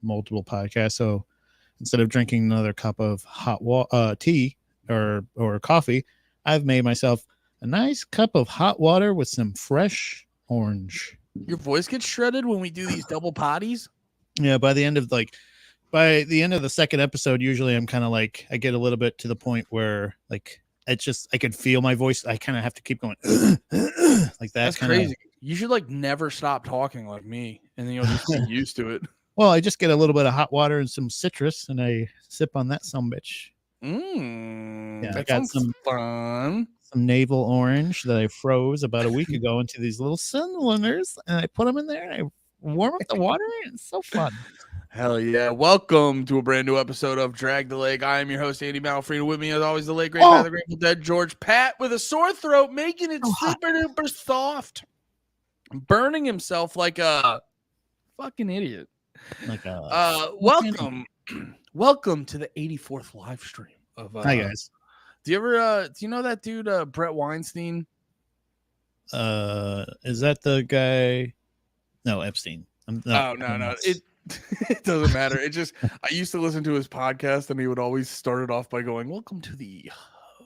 multiple podcasts. So instead of drinking another cup of tea or coffee, I've made myself a nice cup of hot water with some fresh orange. Your voice gets shredded when we do these double potties? Yeah, by the end of the second episode, usually I'm kind of like, I get a little bit to the point where like it's just, I can feel my voice. I kind of have to keep going like that. That's crazy. You should like never stop talking like me, and then you'll just get used to it. Well, I just get a little bit of hot water and some citrus, and I sip on that sumbitch. Yeah, I got some fun. Some navel orange that I froze about a week ago into these little cylinders, and I put them in there, and I warm up the water, and it's so fun. Hell yeah. Welcome to a brand new episode of Drag the Lake. I am your host, Andy Malfrino. With me, as always, the late great Pat the Grateful Dead, George Pat, with a sore throat, making it super duper soft, burning himself like a fucking idiot. Welcome to the 84th live stream of Hi guys. Do you know that dude Brett Weinstein? Is that the guy? No, Epstein. No. It doesn't matter. It just, I used to listen to his podcast, and he would always start it off by going, "Welcome to the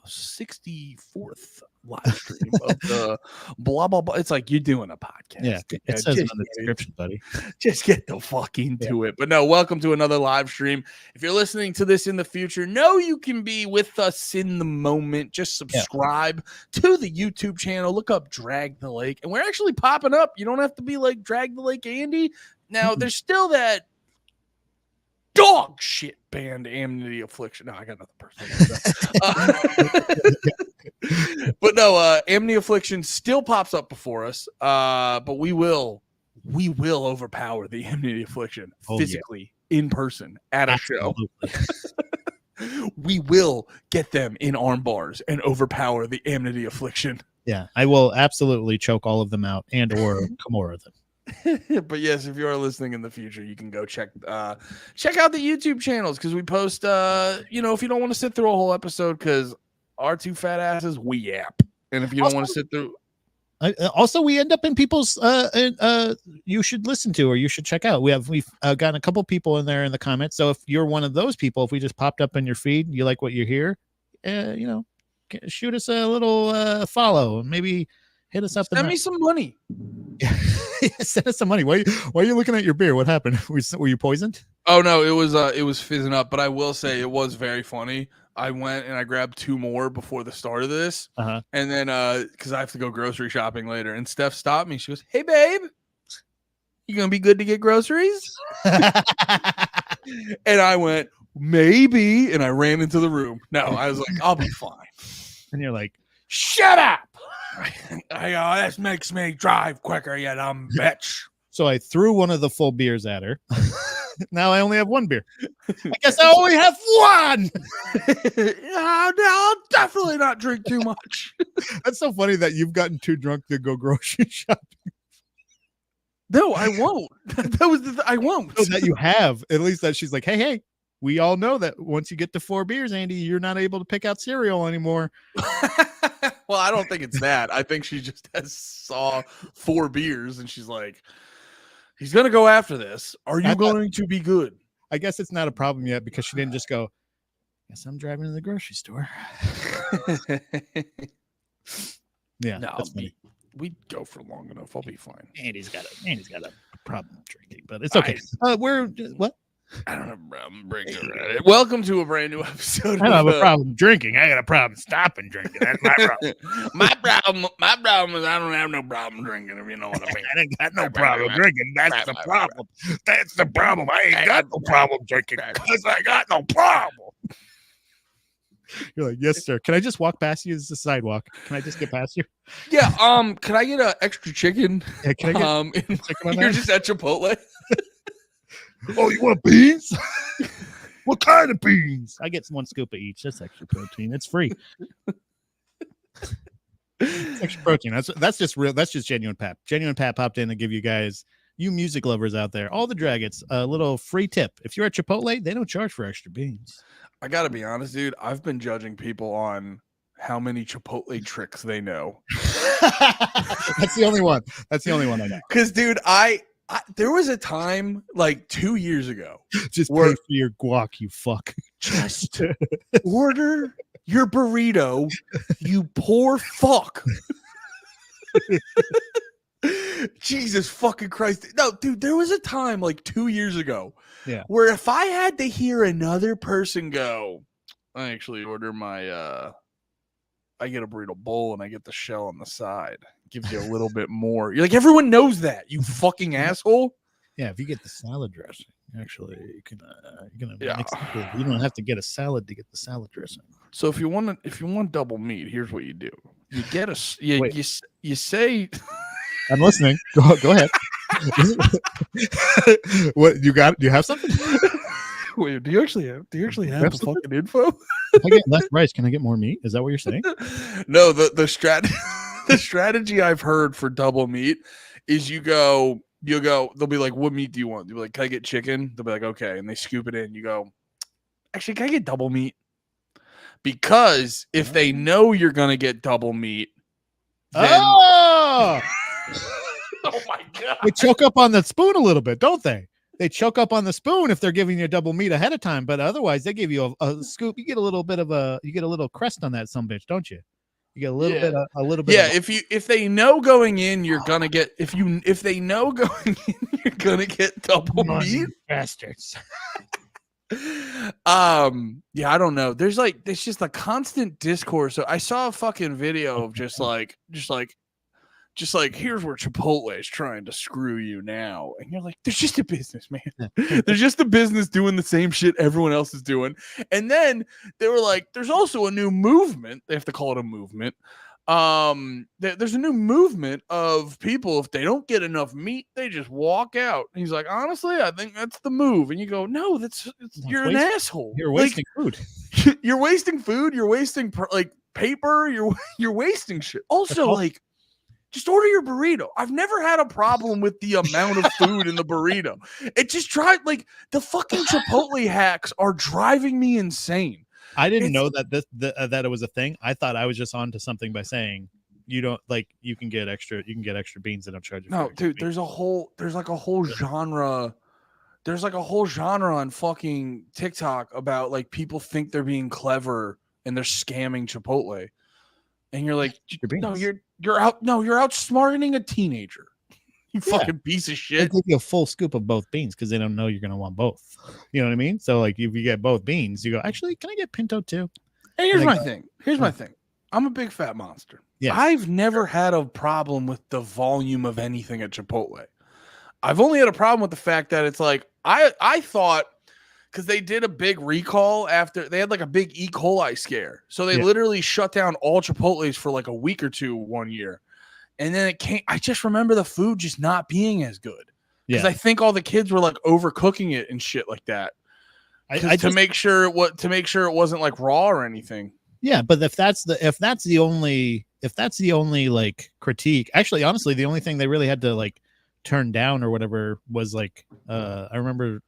64th live stream of the blah blah blah." It's like, you're doing a podcast. Yeah, it says in the description, buddy. Just get the fuck into it. But no, welcome to another live stream. If you're listening to this in the future, know you can be with us in the moment. Just subscribe to the YouTube channel. Look up Drag the Lake, and we're actually popping up. You don't have to be like Drag the Lake Andy. Now, there's still that dog shit band, Amnesty Affliction. No, I got nothing personal. But no, Amnesty Affliction still pops up before us. But we will overpower the Amnesty Affliction physically in person at a show. We will get them in arm bars and overpower the Amnesty Affliction. Yeah, I will absolutely choke all of them out and or Kimura them. But yes, if you are listening in the future, you can go check out the YouTube channels, because we post if you don't want to sit through a whole episode, because our two fat asses, we yap. And if you don't want to sit through, also we end up in people's you should listen to or you should check out. We've gotten a couple people in there in the comments. So if you're one of those people, if we just popped up in your feed, you like what you hear, shoot us a little follow and maybe hit us up. Send me some money. Send us some money. Why are you looking at your beer? What happened? Were you poisoned? Oh no, it was fizzing up. But I will say it was very funny. I went and I grabbed 2 more before the start of this, and then because I have to go grocery shopping later, and Steph stopped me. She goes, "Hey babe, you gonna be good to get groceries?" And I went, "Maybe," and I ran into the room. No, I was like, "I'll be fine." And you're like, "Shut up!" This makes me drive quicker, you dumb bitch. So I threw one of the full beers at her. Now I only have 1 beer. I guess I only have 1. I'll definitely not drink too much. That's so funny that you've gotten too drunk to go grocery shopping. No, I won't. That was I won't. So that you have. At least that she's like, hey, we all know that once you get to 4 beers, Andy, you're not able to pick out cereal anymore. Well, I don't think it's that. I think she just saw 4 beers and she's like, he's going to go after this. Are you going to be good? I guess it's not a problem yet because she didn't just go, guess I'm driving to the grocery store. Yeah. No, we go for long enough. I'll be fine. Andy's got a problem drinking, but it's okay. What? I don't have a problem drinking. Welcome to a brand new episode. I don't have a problem drinking. I got a problem stopping drinking. That's my problem. My problem is I don't have no problem drinking, if you know what I mean. I ain't got no problem drinking. That's the problem. That's the problem. I ain't got no problem drinking because I got no problem. You're like, yes, sir. Can I just walk past you? This is a sidewalk. Can I just get past you? Yeah. Can I get an extra chicken? Yeah, can I get chicken on you're just at Chipotle. Oh, you want beans? What kind of beans? I get 1 scoop of each. That's extra protein. It's free. It's extra protein. That's just real. That's just Genuine Pat. Genuine Pat popped in to give you guys, you music lovers out there, all the Dragons, a little free tip. If you're at Chipotle, they don't charge for extra beans. I gotta be honest, dude. I've been judging people on how many Chipotle tricks they know. That's the only one. I know. Because, dude, I There was a time like 2 years ago. Just Where- pay for your guac, you fuck. Just order your burrito, you poor fuck. Jesus fucking Christ. No, dude, there was a time like 2 years ago where if I had to hear another person go, I actually order my I get a burrito bowl and I get the shell on the side. Gives you a little bit more. You're like, everyone knows that, you fucking asshole. Yeah, if you get the salad dressing, actually, you can mix it with, you don't have to get a salad to get the salad dressing. So if you want double meat, here's what you do. You get you say I'm listening. Go ahead. What you got? Do you have something? Wait, do you actually have the fucking info? If I get less rice, can I get more meat? Is that what you're saying? No, the strategy I've heard for double meat is you'll go, they'll be like, what meat do you want? You'll be like, can I get chicken? They'll be like, okay. And they scoop it in. You go, actually, can I get double meat? Because if they know you're going to get double meat, then... Oh! Oh my God. They choke up on the spoon a little bit, don't they? They choke up on the spoon if they're giving you double meat ahead of time, but otherwise they give you a scoop. You get a little bit of you get a little crest on that sumbitch, don't you? You get a little bit, a little bit. Yeah, if they know going in, you're gonna get if they know going in, you're gonna get double meat. Bastards. Yeah, I don't know. There's just a constant discourse. So I saw a fucking video of just like here's where Chipotle is trying to screw you now, and you're like, there's just a business, man. There's just a business doing the same shit everyone else is doing. And then they were like, there's also a new movement. They have to call it a movement. There's a new movement of people, if they don't get enough meat, they just walk out. And he's like, honestly, I think that's the move. And you go, no, you're an asshole. You're wasting food. You're wasting food. You're wasting paper. You're wasting shit. Also, just order your burrito. I've never had a problem with the amount of food in the burrito. It just the fucking Chipotle hacks are driving me insane. I didn't know that that it was a thing. I thought I was just onto something by saying you don't you can get extra beans and I'm charging. No, dude, there's a whole genre. There's like a whole genre on fucking TikTok about people think they're being clever and they're scamming Chipotle. And you're like, no, you're outsmarting a teenager. You fucking piece of shit. They give you a full scoop of both beans because they don't know you're gonna want both. You know what I mean? So if you get both beans, you go, actually, can I get pinto too? And here's my thing. Here's my thing. I'm a big fat monster. Yeah. I've never had a problem with the volume of anything at Chipotle. I've only had a problem with the fact that it's I thought, because they did a big recall after they had a big E. coli scare. So they literally shut down all Chipotles for a week or two one year. And then it came. I just remember the food just not being as good. Because I think all the kids were overcooking it and shit like that. To make sure it wasn't raw or anything. Yeah, but if that's the only critique, actually, honestly, the only thing they really had to turn down or whatever was I remember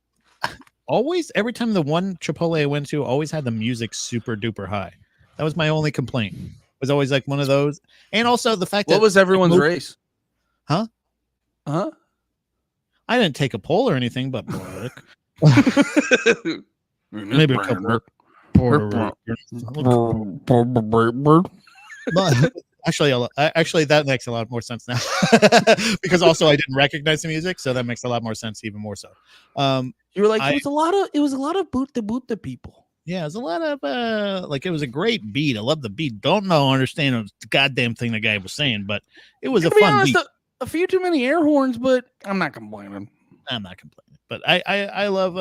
always, every time the one Chipotle I went to always had the music super duper high. That was my only complaint. It was always one of those. And also the fact what was everyone's race? Huh? Huh? I didn't take a poll or anything, but maybe a couple. But actually, that makes a lot more sense now because also I didn't recognize the music, so that makes a lot more sense, even more so. You were it was a lot of boot the people. Yeah, it was a lot of it was a great beat. I love the beat. Don't understand the goddamn thing the guy was saying, but it was a fun beat. A few too many air horns, but I'm not complaining. But I love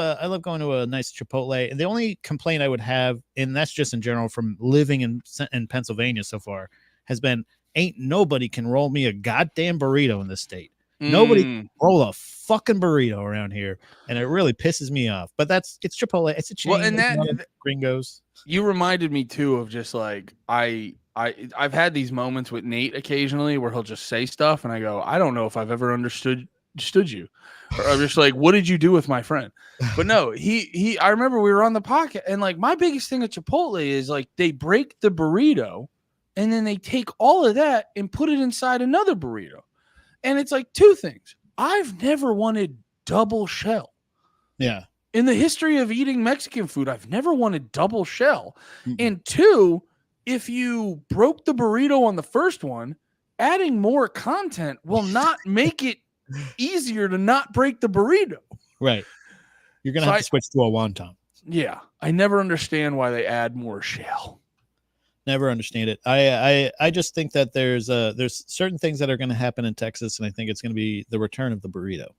going to a nice Chipotle. And the only complaint I would have, and that's just in general from living in Pennsylvania so far, has been ain't nobody can roll me a goddamn burrito in this state. Nobody can roll a fucking burrito around here, and it really pisses me off. But it's Chipotle. It's a chain. Well, and that gringos. You reminded me too of just I've had these moments with Nate occasionally where he'll just say stuff, and I go, I don't know if I've ever understood you, or I'm just what did you do with my friend? But no, I remember we were on the podcast, and my biggest thing at Chipotle is they break the burrito, and then they take all of that and put it inside another burrito. And it's two things. I've never wanted double shell. Yeah. In the history of eating Mexican food, I've never wanted double shell. Mm-mm. And two, if you broke the burrito on the first one, adding more content will not make it easier to not break the burrito. Right. You're going to have to switch to a wonton. Yeah. I never understand why they add more shell. Never understand it. I just think that there's certain things that are going to happen in Texas, and I think it's going to be the return of the burrito.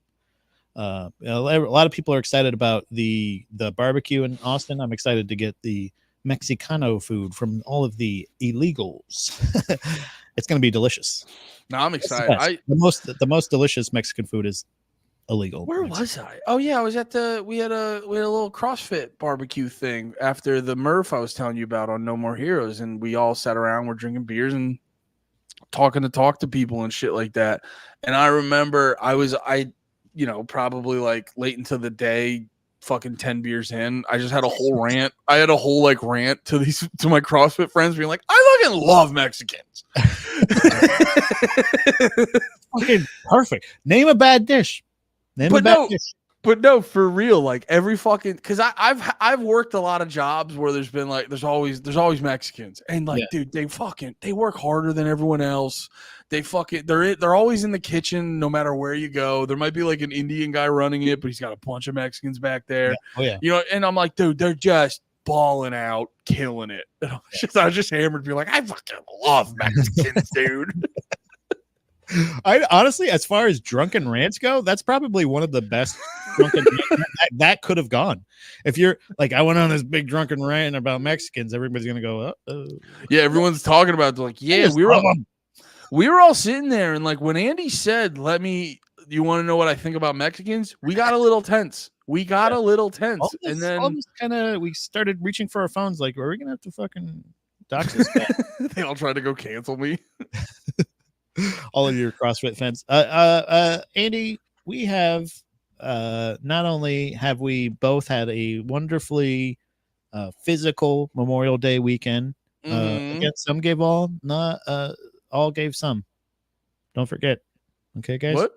A lot of people are excited about the barbecue in Austin. I'm excited to get the Mexicano food from all of the illegals. It's going to be delicious. No, I'm excited. The most delicious Mexican food is illegal. Where was I? Oh yeah, I was at we had a little CrossFit barbecue thing after the Murph I was telling you about on No More Heroes, and we all sat around, we're drinking beers and talk to people and shit like that. And I remember I probably like late into the day, fucking 10 beers in, I just had a whole rant. I had a whole like rant to my CrossFit friends being like, I fucking love Mexicans. Fucking perfect. Name a bad dish. But no, for real, like every fucking, because I've worked a lot of jobs where there's been like there's always Mexicans, and like dude, they work harder than everyone else. They're always in the kitchen no matter where you go. There might be like an Indian guy running it, but he's got a bunch of Mexicans back there. And I'm like, dude, they're just balling out, killing it. And I was just hammered, be like, I fucking love Mexicans, dude. I honestly, as far as drunken rants go, that's probably one of the best drunken that could have gone. If you're like, I went on this big drunken rant about Mexicans, everybody's gonna go, uh-oh. Yeah, everyone's talking about it. Like, yeah, we were all sitting there, and like when Andy said, you want to know what I think about Mexicans? We got a little tense. And then we started reaching for our phones, like, are we gonna have to fucking dox this guy? They all tried to go cancel me. All of your CrossFit fans. Andy, we have not only have we both had a wonderfully physical Memorial Day weekend. Again, some gave all, not all gave some. Don't forget. Okay, guys? What?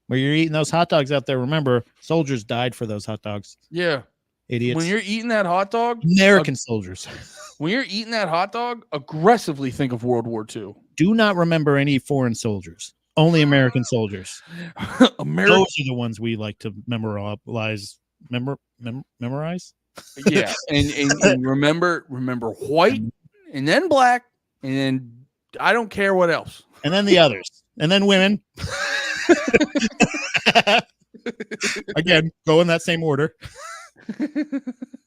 Where you're eating those hot dogs out there, remember, soldiers died for those hot dogs. Yeah. Idiots. When you're eating that hot dog, American soldiers. When you're eating that hot dog, aggressively think of World War II. Do not remember any foreign soldiers. Only American soldiers. Those are the ones we like to memorize. Memorize? Yeah, and remember white, and then black, and then I don't care what else. And then the others. And then women. Again, go in that same order. And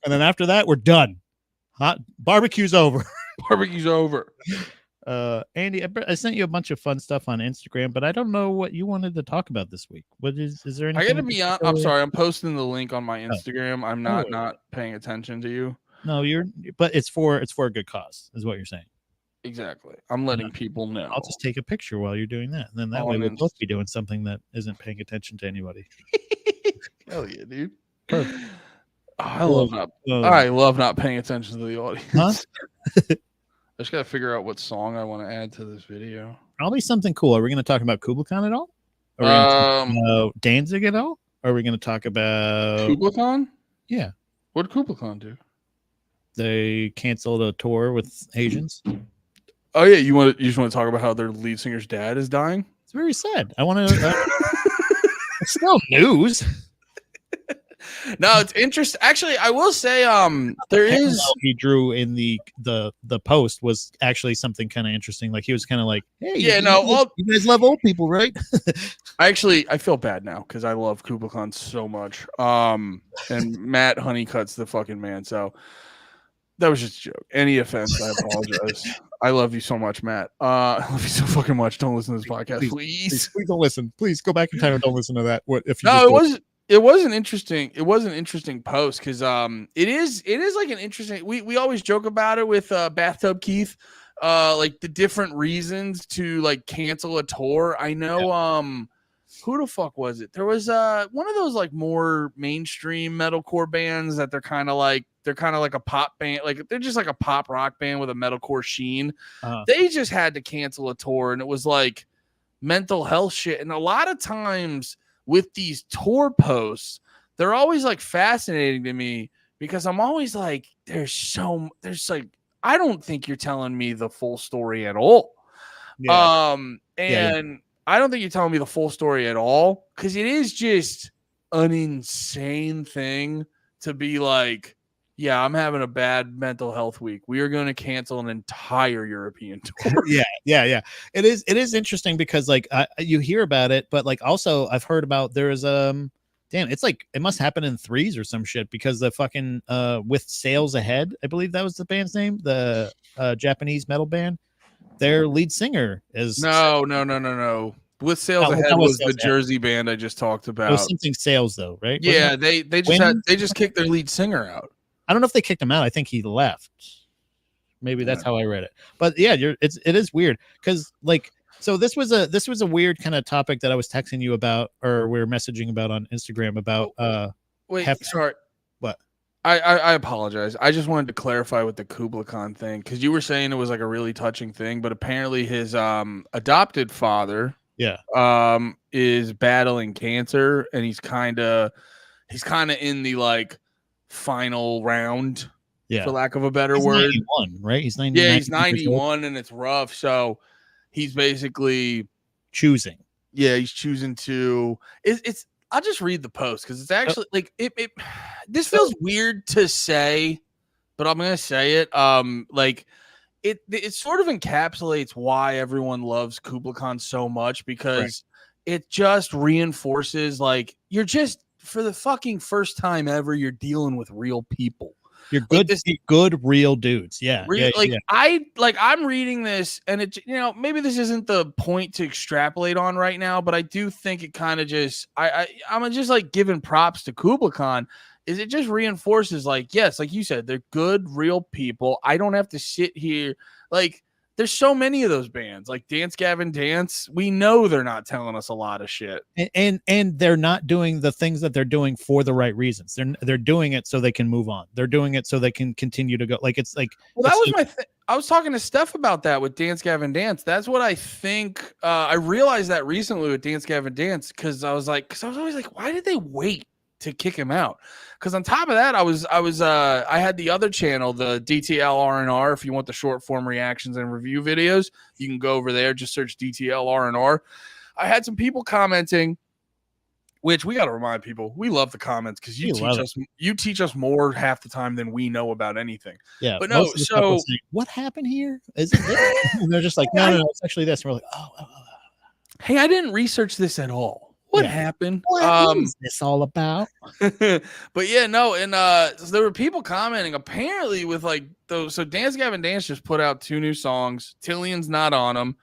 then after that, we're done. Hot barbecue's over. Barbecue's over. Andy, I sent you a bunch of fun stuff on Instagram, but I don't know what you wanted to talk about this week. What is there anything? I gotta be honest. I'm sorry. I'm posting the link on my Instagram. I'm not paying attention to you. No, but it's for a good cause, is what you're saying. Exactly. I'm letting people know. I'll just take a picture while you're doing that. And then that way we'll both be doing something that isn't paying attention to anybody. Hell yeah, dude. Perfect. I love not paying attention to the audience. Huh? I just gotta figure out what song I want to add to this video. Probably something cool. Are we going to talk about Kublai Khan at all? Are we going to talk about Danzig at all? Are we going to talk about Kublai Khan? Yeah. What did Kublai Khan do? They canceled a tour with Asians. Oh yeah, you just want to talk about how their lead singer's dad is dying? It's very sad. I want to. It's still news. No, it's interesting. Actually, I will say, there is. He drew in the post was actually something kind of interesting. Like he was kind of like, "Hey, yeah, you guys love old people, right?" I feel bad now because I love Kublai Khan so much. And Matt Honeycutt's the fucking man. So that was just a joke. Any offense, I apologize. I love you so much, Matt. I love you so fucking much. Don't listen to this podcast, please. Please don't listen. Please go back in time and don't listen to that. What if you? No, it was an interesting post because it is like an interesting. We always joke about it with Bathtub Keith, like the different reasons to like cancel a tour. I know who the fuck was it? There was one of those like more mainstream metalcore bands that they're kind of like a pop band, like they're just like a pop rock band with a metalcore sheen. They just had to cancel a tour, and it was like mental health shit. And a lot of times with these tour posts, they're always like fascinating to me because I'm always like, there's like, I don't think you're telling me the full story at all. And I don't think you're telling me the full story at all, because it is just an insane thing to be like, yeah, I'm having a bad mental health week. We are going to cancel an entire European tour. Yeah. It is interesting because like you hear about it, but like also I've heard about there's damn, it's like it must happen in threes or some shit, because the fucking with Sales Ahead, I believe that was the band's name, the Japanese metal band. Their lead singer is No. With Sales Ahead was the Jersey band I just talked about. It was something Sales though, right? Yeah, they just kicked their lead singer out. I don't know if they kicked him out. I think he left. Maybe that's how I read it. But yeah, it is weird because like, so this was a weird kind of topic that I was texting you about, or we were messaging about on Instagram about sorry. What? I apologize. I just wanted to clarify with the Kubla Khan thing, because you were saying it was like a really touching thing, but apparently his adopted father is battling cancer, and he's kind of in the like final round, for lack of a better word. 91, right? He's 91. Yeah, he's 91, and it's rough. So he's basically choosing. Yeah, he's choosing to. It's. I'll just read the post because it's actually like it. This feels weird to say, but I'm gonna say it. Like it sort of encapsulates why everyone loves Kubla Khan so much, because it just reinforces like you're just, for the fucking first time ever, you're dealing with real people. You're good, like good real dudes. Yeah. I'm reading this, and it, maybe this isn't the point to extrapolate on right now, but I do think it kind of just, I'm just like giving props to Kubla Khan. Is it just reinforces like, yes, like you said, they're good real people. I don't have to sit here like. There's so many of those bands like Dance Gavin Dance. We know they're not telling us a lot of shit, and they're not doing the things that they're doing for the right reasons. They're doing it so they can move on. They're doing it so they can continue to go. Like it's like, well, that was my thing. I was talking to Steph about that with Dance Gavin Dance. That's what I think. I realized that recently with Dance Gavin Dance, because I was always like, why did they wait to kick him out? Because on top of that, I had the other channel, the DTL R&R. If you want the short form reactions and review videos, you can go over there. Just search DTL R&R. I had some people commenting, which we got to remind people, we love the comments, because you teach us more half the time than we know about anything. Yeah, but no. So what happened here? Is it this? And they're just like, no, it's actually this. And we're like, oh. Hey, I didn't research this at all. What happened? What is this all about? But yeah, no, and so there were people commenting apparently with like those. So Dance Gavin Dance just put out 2 new songs. Tillion's not on them.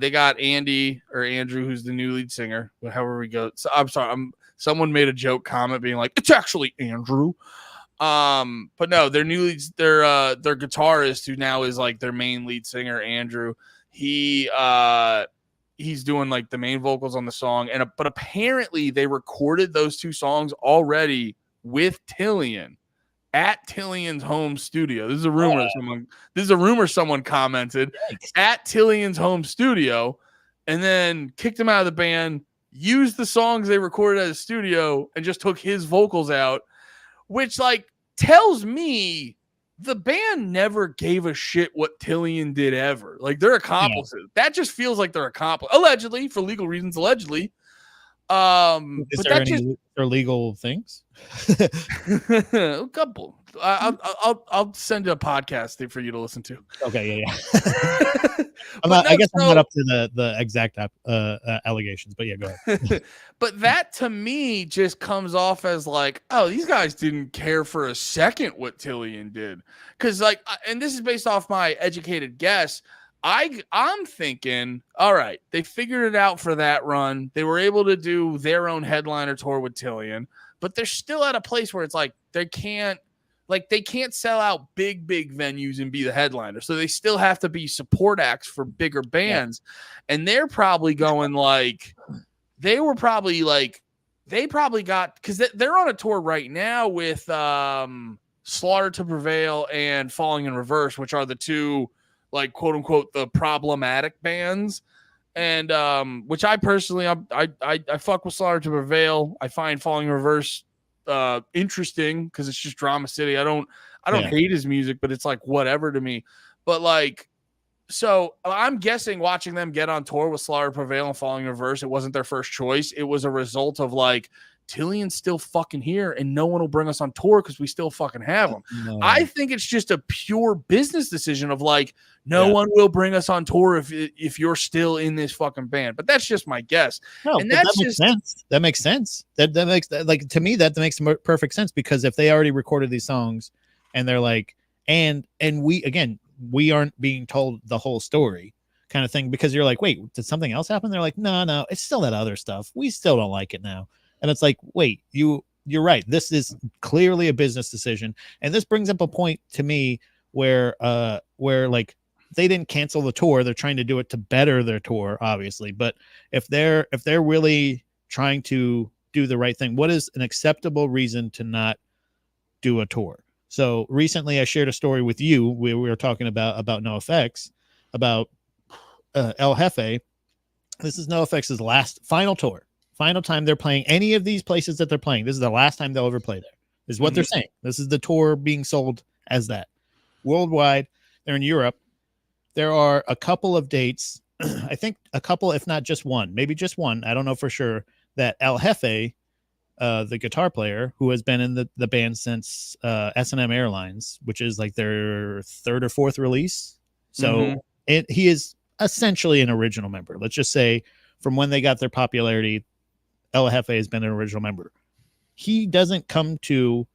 They got Andy or Andrew, who's the new lead singer. However we go. So I'm sorry. Someone made a joke comment being like, it's actually Andrew. But no, their new leads, their guitarist, who now is like their main lead singer, Andrew. He's doing like the main vocals on the song, but apparently they recorded those 2 songs already with Tillion at Tillion's home studio. This is a rumor. Someone commented at Tillion's home studio, and then kicked him out of the band. Used the songs they recorded at the studio and just took his vocals out, which like tells me the band never gave a shit what Tillion did ever. Like, they're accomplices. Yeah. That just feels like they're accomplices. Allegedly, for legal reasons, allegedly. Is there any illegal things? A couple. I'll send a podcast for you to listen to. Okay, yeah. I guess I'm not up to the exact allegations, but yeah, go ahead. But that to me just comes off as like, oh, these guys didn't care for a second what Tillion did, because like, and this is based off my educated guess. I'm thinking, all right, they figured it out for that run. They were able to do their own headliner tour with Tillion, but they're still at a place where it's like they can't sell out big venues and be the headliner. So they still have to be support acts for bigger bands. Yeah. And they're probably going like, they probably got, because they're on a tour right now with Slaughter to Prevail and Falling in Reverse, which are the 2, like, quote unquote, the problematic bands. And which I personally I fuck with Slaughter to Prevail. I find Falling in Reverse interesting because it's just Drama City. I don't hate his music, but it's like whatever to me. But like, so I'm guessing watching them get on tour with Slaughter to Prevail and Falling in Reverse, it wasn't their first choice. It was a result of like, Tilian's still fucking here and no one will bring us on tour because we still fucking have him. No. I think it's just a pure business decision of like, no one will bring us on tour if you're still in this fucking band. But that's just my guess. No, and that's that makes sense. That makes sense. That makes like, to me, that makes perfect sense, because if they already recorded these songs and they're like, and we aren't being told the whole story kind of thing, because you're like, wait, did something else happen? They're like, no, it's still that other stuff. We still don't like it now. And it's like, wait, you're right. This is clearly a business decision. And this brings up a point to me where like they didn't cancel the tour. They're trying to do it to better their tour, obviously. But if they're really trying to do the right thing, what is an acceptable reason to not do a tour? So recently I shared a story with you. We were talking about NoFX, about El Jefe. This is NoFX's final tour. Final time they're playing any of these places that they're playing. This is the last time they'll ever play there, is what they're saying. This is the tour being sold as that. Worldwide, they're in Europe. There are a couple of dates, I think a couple, if not just one, maybe just one, I don't know for sure, that El Jefe, the guitar player, who has been in the band since S&M Airlines, which is like their third or fourth release. So he is essentially an original member. Let's just say from when they got their popularity, El Jefe has been an original member. He doesn't come to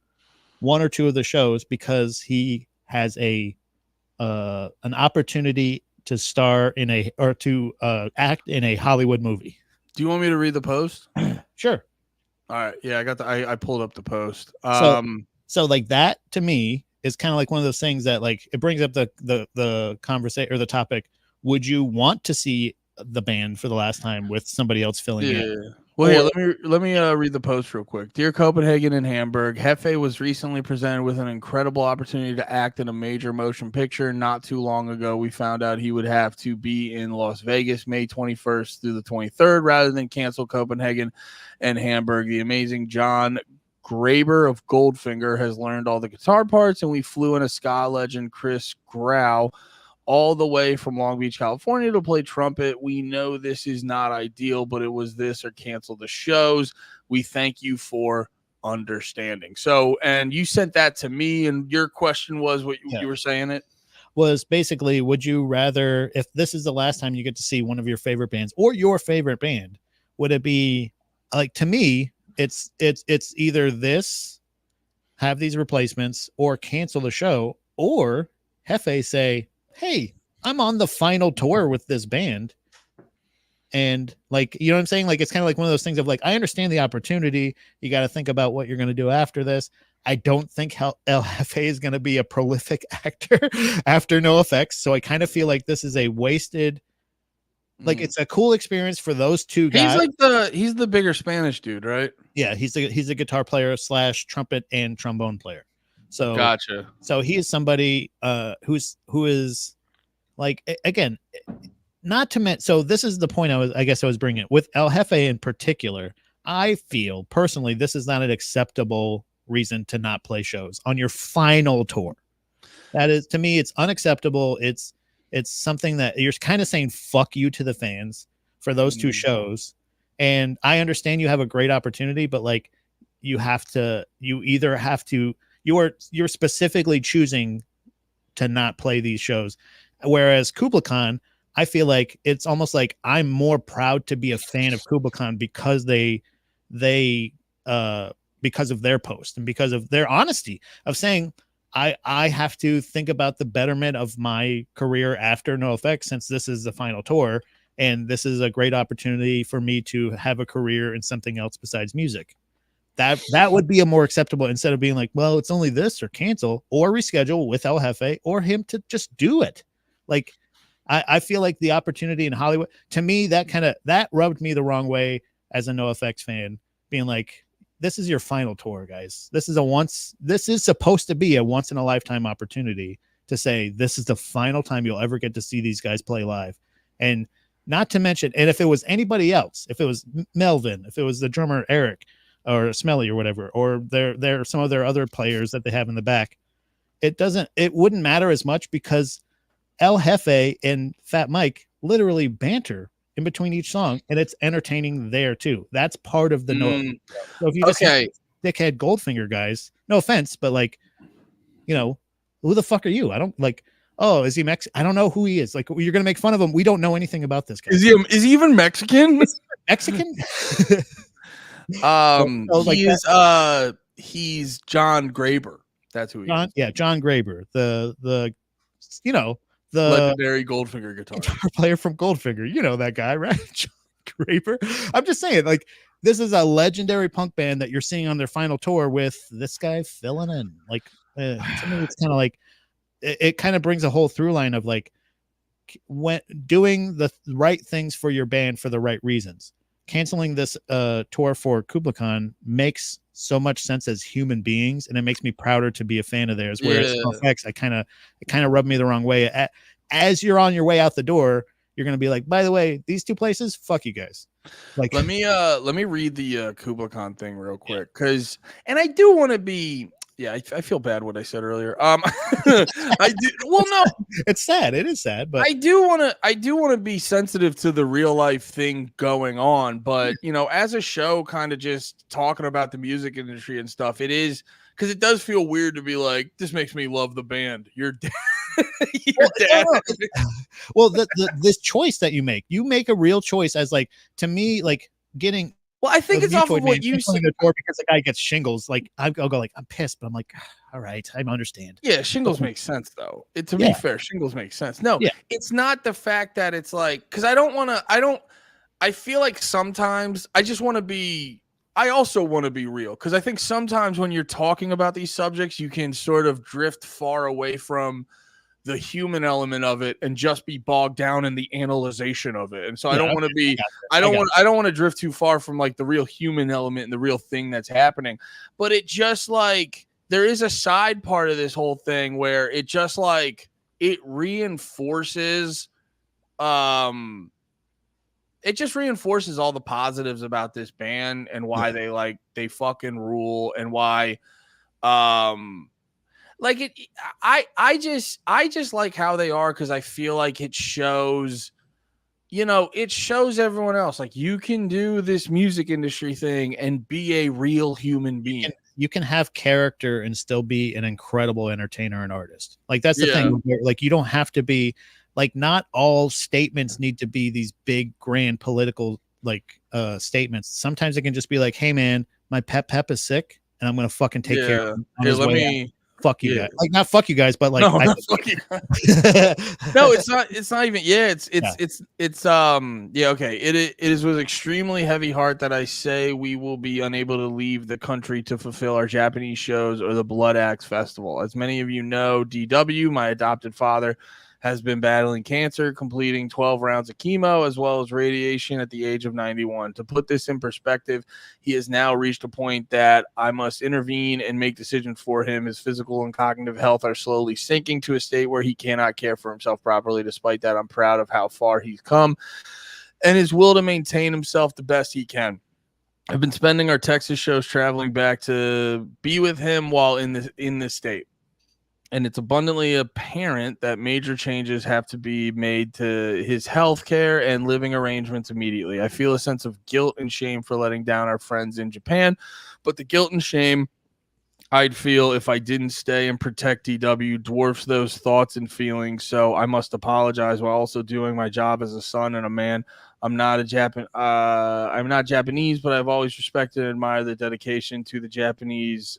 one or two of the shows because he has an opportunity to star in to act in a Hollywood movie. Do you want me to read the post? Sure. All right. Yeah, I pulled up the post. So like that to me is kind of like one of those things that like it brings up the conversation or the topic. Would you want to see the band for the last time with somebody else filling in? Well, here, let me read the post real quick. Dear Copenhagen and Hamburg, Jefe was recently presented with an incredible opportunity to act in a major motion picture. Not too long ago, we found out he would have to be in Las Vegas May 21st through the 23rd rather than cancel Copenhagen and Hamburg. The amazing John Graber of Goldfinger has learned all the guitar parts, and we flew in a ska legend, Chris Grau, all the way from Long Beach, California to play trumpet. We know this is not ideal, but it was this or cancel the shows. We thank you for understanding. So, and you sent that to me, and your question was what you were saying it was basically, would you rather, if this is the last time you get to see one of your favorite bands or your favorite band, would it be like, to me, it's either this, have these replacements, or cancel the show, or Jefe say, hey, I'm on the final tour with this band. And like, you know what I'm saying? Like, it's kind of like one of those things of like, I understand the opportunity. You got to think about what you're going to do after this. I don't think El Jefe is going to be a prolific actor after NoFX. So I kind of feel like this is a wasted, like it's a cool experience for those two guys. He's the bigger Spanish dude, right? Yeah. He's a guitar player / trumpet and trombone player. So gotcha. So he is somebody who is like, again, not to mention. So this is the point I guess I was bringing it with El Jefe in particular. I feel personally this is not an acceptable reason to not play shows on your final tour. That is, to me, it's unacceptable. It's something that you're kind of saying fuck you to the fans for those two shows. And I understand you have a great opportunity, but like you're specifically choosing to not play these shows. Whereas Kubla Khan, I feel like it's almost like I'm more proud to be a fan of Kubla Khan because because of their post and because of their honesty of saying, I have to think about the betterment of my career after NoFX, since this is the final tour and this is a great opportunity for me to have a career in something else besides music. That would be a more acceptable, instead of being like, well, it's only this or cancel or reschedule with El Jefe or him to just do it. Like, I feel like the opportunity in Hollywood, to me, that rubbed me the wrong way as a NoFX fan, being like, this is your final tour, guys. This is supposed to be a once in a lifetime opportunity to say, this is the final time you'll ever get to see these guys play live. And Not to mention, and if it was anybody else, if it was Melvin, if it was the drummer Eric or Smelly or whatever, or there some of their other players that they have in the back, it wouldn't matter as much because El Jefe and Fat Mike literally banter in between each song, and it's entertaining there too. That's part of the noise. So if you just have dickhead Goldfinger guys, no offense, but like, you know, who the fuck are you? I don't like. Oh, is he Mexican? I don't know who he is. Like, you're gonna make fun of him. We don't know anything about this guy. Is he even Mexican? Mexican? He's John Graber. That's who he is. Yeah, John Graber, the legendary Goldfinger guitar player from Goldfinger. You know that guy, right? John Graber. I'm just saying, like, this is a legendary punk band that you're seeing on their final tour with this guy filling in. Like, to me, it's kind of like it kind of brings a whole through line of like when doing the right things for your band for the right reasons. Canceling this tour for Kubla Khan makes so much sense as human beings, and it makes me prouder to be a fan of theirs. Whereas NoFX, it kind of rubbed me the wrong way. As you're on your way out the door, you're gonna be like, by the way, these two places, fuck you guys. Like, let me read the Kubla Khan thing real quick, and I do want to be. Yeah, I feel bad what I said earlier. I do. Well, no, it's sad. It is sad, but I do want to be sensitive to the real life thing going on. But you know, as a show, kind of just talking about the music industry and stuff, it is because it does feel weird to be like, this makes me love the band. You're dead. Well, this choice that you make a real choice as like, to me, like getting. Well, I think it's off of what you said because the guy gets shingles. Like I'll go like, I'm pissed, but I'm like, all right, I understand. Yeah, shingles makes sense though. To be fair, shingles makes sense. No, it's not the fact that it's like, because I feel like sometimes I just want to be. I also want to be real because I think sometimes when you're talking about these subjects, you can sort of drift far away from the human element of it and just be bogged down in the analyzation of it. And so I don't want to be, I don't want to drift too far from like the real human element and the real thing that's happening. But it just like, there is a side part of this whole thing where it just like, it reinforces, all the positives about this band and why they fucking rule and why, like it, I just like how they are because I feel like it shows, it shows everyone else like you can do this music industry thing and be a real human being. You can have character and still be an incredible entertainer and artist. Like that's the thing. Like you don't have to be like, not all statements need to be these big grand political like statements. Sometimes it can just be like, hey man, my pep is sick and I'm gonna fucking take care of him. Fuck you guys. Like not fuck you guys, but like fuck you guys. No, it's not even. Yeah, it's okay. It was extremely heavy heart that I say we will be unable to leave the country to fulfill our Japanese shows or the Blood Axe Festival. As many of you know, DW, my adopted father, has been battling cancer, completing 12 rounds of chemo as well as radiation at the age of 91. To put this in perspective, he has now reached a point that I must intervene and make decisions for him. His physical and cognitive health are slowly sinking to a state where he cannot care for himself properly. Despite that, I'm proud of how far he's come and his will to maintain himself the best he can. I've been spending our Texas shows traveling back to be with him while in this state. And it's abundantly apparent that major changes have to be made to his health care and living arrangements immediately. I feel a sense of guilt and shame for letting down our friends in Japan, but the guilt and shame I'd feel if I didn't stay and protect DW dwarfs those thoughts and feelings. So I must apologize while also doing my job as a son and a man. I'm not Japanese, but I've always respected and admired the dedication to the Japanese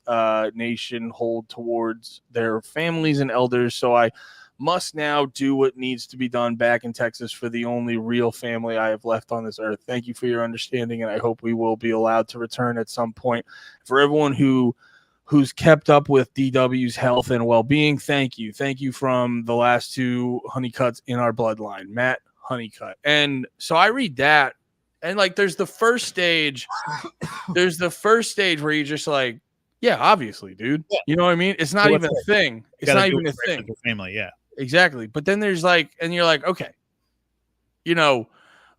nation hold towards their families and elders. So I must now do what needs to be done back in Texas for the only real family I have left on this earth. Thank you for your understanding, and I hope we will be allowed to return at some point. For everyone who's kept up with DW's health and well-being, thank you. Thank you from the last two Honeycutts in our bloodline, Matt Honeycutt. And so I read that, and like there's the first stage where you're just like, yeah, obviously, dude. Yeah. You know what I mean? It's not even a thing. It's not even a thing. Family, yeah. Exactly. But then there's like, and you're like, okay,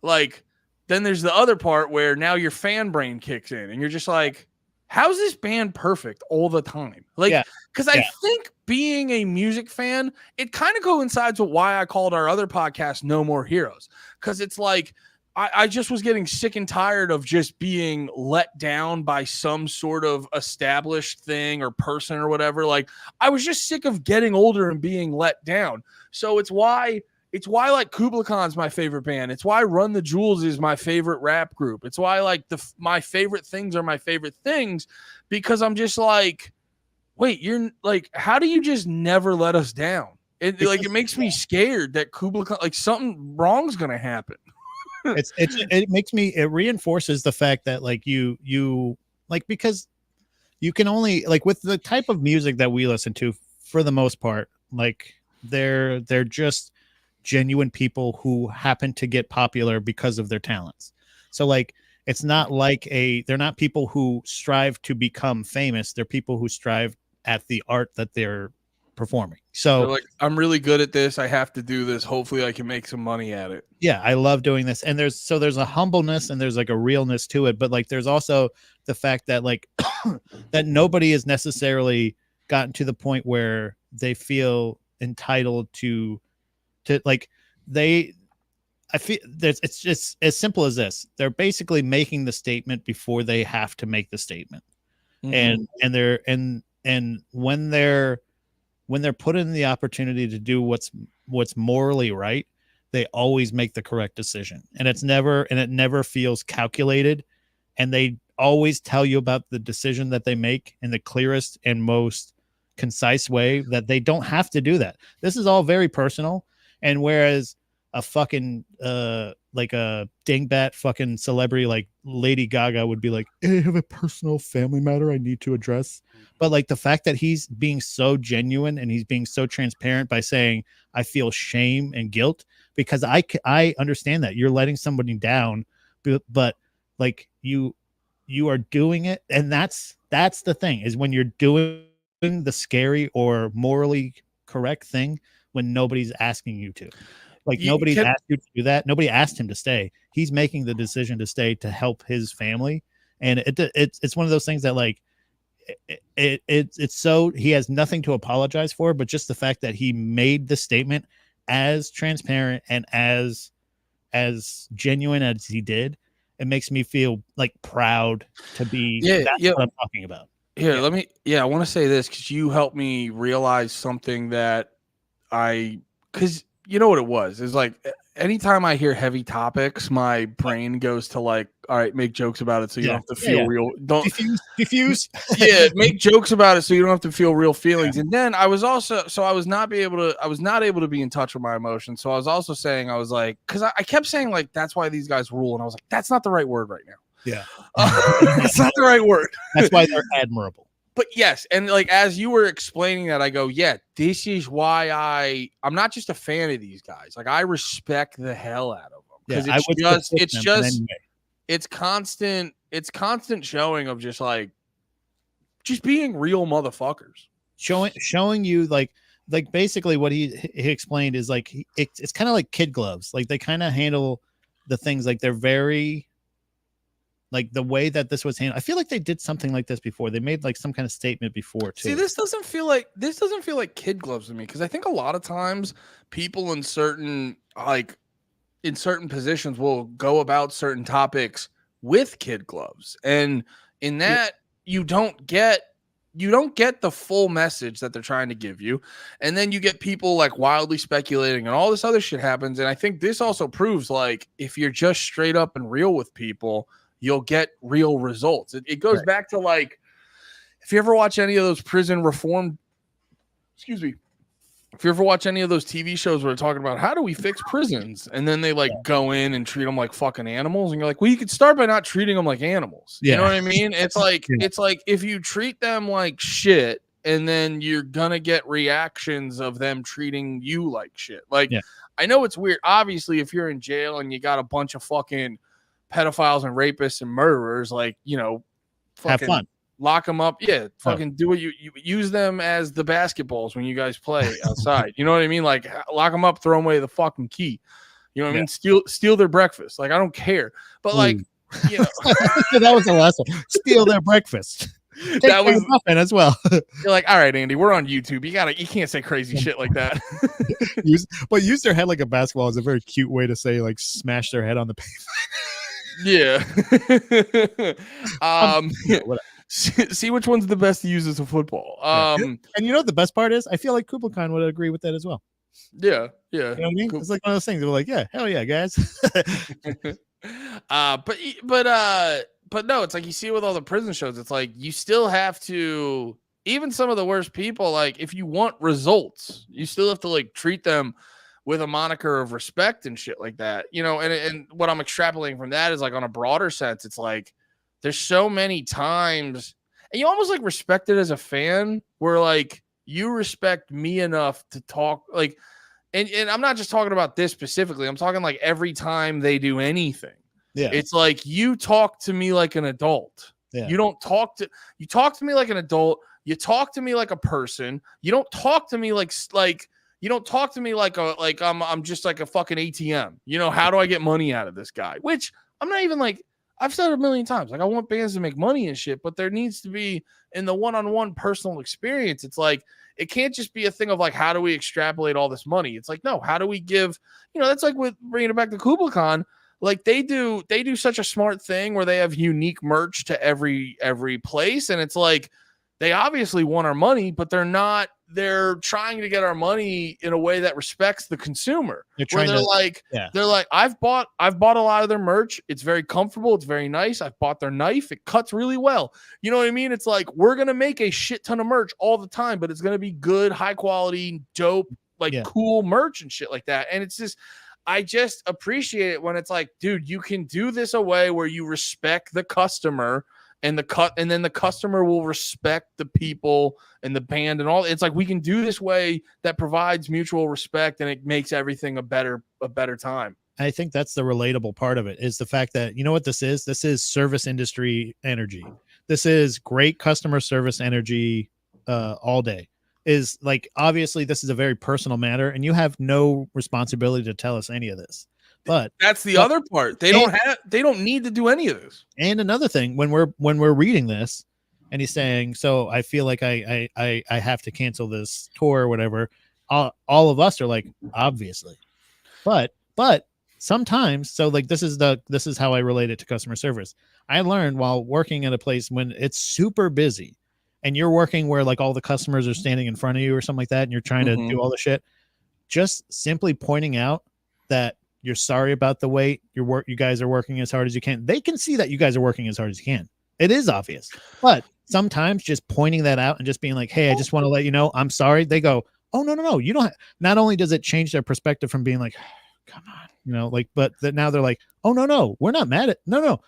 like, then there's the other part where now your fan brain kicks in and you're just like, how's this band perfect all the time? Like, because I think being a music fan, it kind of coincides with why I called our other podcast No More Heroes. Because it's like, I just was getting sick and tired of just being let down by some sort of established thing or person or whatever. Like, I was just sick of getting older and being let down. So it's why like Kubla Khan's my favorite band. It's why Run the Jewels is my favorite rap group. It's why like my favorite things are my favorite things, because I'm just like, wait, you're like, how do you just never let us down? It makes me scared that Kubla Khan, like something wrong's going to happen. It reinforces the fact that like you like, because you can only like with the type of music that we listen to for the most part, like they're just genuine people who happen to get popular because of their talents. So like, it's not like they're not people who strive to become famous. They're people who strive at the art that they're performing. So they're like, I'm really good at this. I have to do this. Hopefully I can make some money at it. Yeah. I love doing this. And there's a humbleness and there's like a realness to it. But like, there's also the fact that like, that nobody has necessarily gotten to the point where they feel entitled to like I feel it's just as simple as this. They're basically making the statement before they have to make the statement. And when they're put in the opportunity to do what's morally right, they always make the correct decision. And it never feels calculated. And they always tell you about the decision that they make in the clearest and most concise way, that they don't have to do that. This is all very personal. And whereas a fucking like a dingbat fucking celebrity like Lady Gaga would be like, I have a personal family matter I need to address. But like the fact that he's being so genuine and he's being so transparent by saying, I feel shame and guilt because I understand that you're letting somebody down, but like you are doing it. And that's the thing, is when you're doing the scary or morally correct thing when nobody's asking you to. Like nobody's asked you to do that. Nobody asked him to stay. He's making the decision to stay to help his family. And it's one of those things that like it's so he has nothing to apologize for, but just the fact that he made the statement as transparent and as genuine as he did, it makes me feel like proud to be. That's what I'm talking about. Here, I want to say this because you helped me realize something that because you know what it was. It's like anytime I hear heavy topics, my brain goes to like, all right, make jokes about it so you don't have to feel real. Don't diffuse. Make jokes about it so you don't have to feel real feelings. And then I was not able to be in touch with my emotions. So I was also saying, I was like, because I kept saying like, that's why these guys rule, and I was like, that's not the right word right now. Yeah. It's not the right word. That's why they're admirable. But yes, and like as you were explaining that, I go, yeah, this is why I'm not just a fan of these guys. Like I respect the hell out of them because it's constant showing of just being real motherfuckers. Showing you like basically what he explained is like it's kind of like kid gloves. Like they kind of handle the things like they're very. Like the way that this was handled, I feel like they did something like this before. They made like some kind of statement before too. See, this doesn't feel like kid gloves to me, because I think a lot of times people in certain positions will go about certain topics with kid gloves, and in that you don't get the full message that they're trying to give you, and then you get people like wildly speculating and all this other shit happens. And I think this also proves like if you're just straight up and real with people, you'll get real results. It goes back to like, if you ever watch any of those prison reform, if you ever watch any of those TV shows where they're talking about how do we fix prisons, and then they like go in and treat them like fucking animals, and you're like, well, you could start by not treating them like animals. You know what I mean? It's like it's like if you treat them like shit, and then you're gonna get reactions of them treating you like shit. Like I know it's weird. Obviously, if you're in jail and you got a bunch of fucking pedophiles and rapists and murderers, like, you know, have fun, lock them up. Yeah. Fucking do it. You use them as the basketballs when you guys play outside. You know what I mean? Like lock them up, throw away the fucking key. You know what I mean? Steal their breakfast. Like, I don't care. But like, you know, that was the last one. Steal their breakfast. That was muffin as well. You're like, all right, Andy, we're on YouTube. You can't say crazy shit like that. Use their head like a basketball is a very cute way to say like smash their head on the pavement. Yeah. See which one's the best to use as a football. And you know what the best part is? I feel like Kubla Khan would agree with that as well. Yeah. You know what I mean? Cool. It's like one of those things. They're like, yeah, hell yeah, guys. But no, it's like you see it with all the prison shows. It's like you still have to, even some of the worst people, like if you want results, you still have to like treat them with a moniker of respect and shit like that, you know. And what I'm extrapolating from that is like on a broader sense, it's like there's so many times, and you almost like respect it as a fan, where like you respect me enough to talk like, and I'm not just talking about this specifically. I'm talking like every time they do anything. Yeah. It's like you talk to me like an adult. Yeah. You talk to me like an adult. You talk to me like a person. You don't talk to me like you don't talk to me like I'm just like a fucking ATM. You know, how do I get money out of this guy? Which I'm not even like, I've said it a million times. Like I want bands to make money and shit, but there needs to be in the one-on-one personal experience. It's like it can't just be a thing of like, how do we extrapolate all this money? It's like, no, how do we give, you know, that's like with bringing it back to Kubla Khan. Like they do such a smart thing where they have unique merch to every place. And it's like, they obviously want our money, but they're trying to get our money in a way that respects the consumer. They're like, I've bought a lot of their merch. It's very comfortable. It's very nice. I've bought their knife. It cuts really well. You know what I mean? It's like, we're going to make a shit ton of merch all the time, but it's going to be good, high quality, dope, cool merch and shit like that. And it's just, I just appreciate it when it's like, dude, you can do this a way where you respect the customer and then the customer will respect the people and the band and all. It's like, we can do this way that provides mutual respect and it makes everything a better time. I think that's the relatable part of it, is the fact that, you know what this is? This is service industry energy. This is great customer service energy all day. Is like, obviously this is a very personal matter and you have no responsibility to tell us any of this, but that's the other part. They don't need to do any of this. And another thing, when we're reading this and he's saying, so I feel like I have to cancel this tour or whatever, all of us are like, obviously, but sometimes, so like, this is how I relate it to customer service. I learned while working at a place when it's super busy and you're working where like all the customers are standing in front of you or something like that, and you're trying to do all the shit, just simply pointing out that you're sorry about the wait, you guys are working as hard as you can. They can see that you guys are working as hard as you can. It is obvious. But sometimes just pointing that out and just being like, hey, I just want to let you know, I'm sorry. They go, oh, no. You don't. Not only does it change their perspective from being like, come on, you know, like, but that now they're like, oh, no, we're not mad at, no.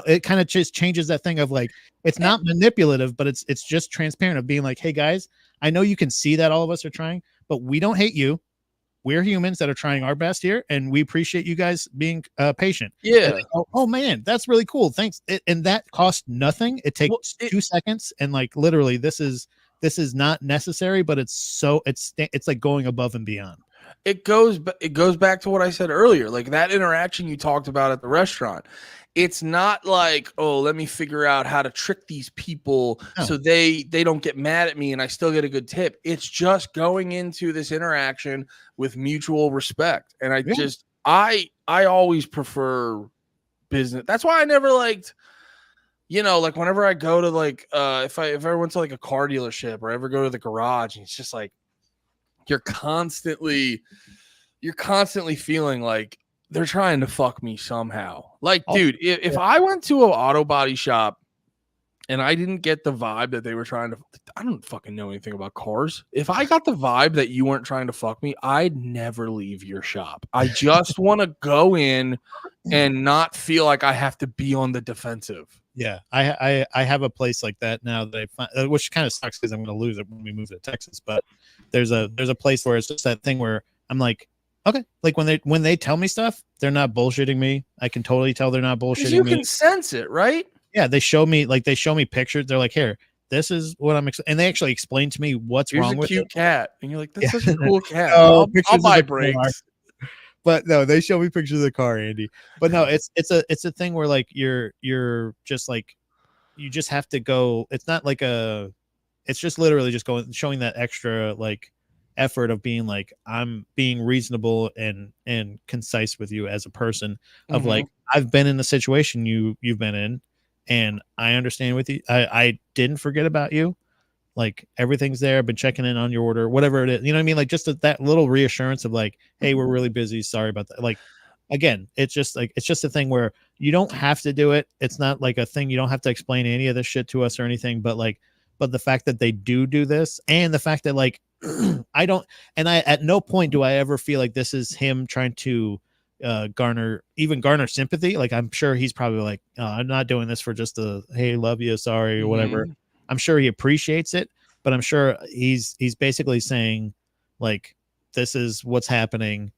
It kind of just changes that thing of like, it's not manipulative, but it's just transparent of being like, hey guys, I know you can see that all of us are trying, but we don't hate you. We're humans that are trying our best here, and we appreciate you guys being patient. Yeah. Oh man, that's really cool. Thanks. And that costs nothing. It takes 2 seconds, and like literally, this is not necessary, but it's like going above and beyond. It goes back to what I said earlier, like that interaction you talked about at the restaurant. It's not like, oh, let me figure out how to trick these people so they don't get mad at me and I still get a good tip. It's just going into this interaction with mutual respect. And I always prefer business. That's why I never liked, you know, like whenever I go to like, if I ever went to like a car dealership or ever go to the garage, and it's just like, you're constantly feeling like they're trying to fuck me somehow. Like, dude, if I went to an auto body shop and I didn't get the vibe that they were trying to, I don't fucking know anything about cars. If I got the vibe that you weren't trying to fuck me, I'd never leave your shop. I just want to go in and not feel like I have to be on the defensive. Yeah, I have a place like that now that I find, which kind of sucks because I'm going to lose it when we move to Texas. But there's a place where it's just that thing where I'm like, okay, like when they tell me stuff, they're not bullshitting me. I can totally tell they're not bullshitting me. You can sense it, right? Yeah, they show me pictures. They're like, here, this is what I'm, and they actually explain to me what's wrong with it. Here's a cute cat, and you're like, that's such a cool cat. I'll buy brakes. But no, they show me pictures of the car, Andy. But no, it's a thing where like you're just like you just have to go. It's not like it's just literally just showing that extra like effort of being like I'm being reasonable and concise with you as a person of like I've been in the situation you've been in and I understand with you. I didn't forget about you. Like everything's there. I've been checking in on your order, whatever it is. You know what I mean? Like just that little reassurance of like, hey, we're really busy. Sorry about that. Like again, it's just a thing where you don't have to do it. It's not like a thing. You don't have to explain any of this shit to us or anything. But the fact that they do this and the fact that like I at no point do I ever feel like this is him trying to garner sympathy. Like I'm sure he's probably like, I'm not doing this for just the hey, love you, sorry, or whatever. I'm sure he appreciates it, but I'm sure he's basically saying like, this is what's happening.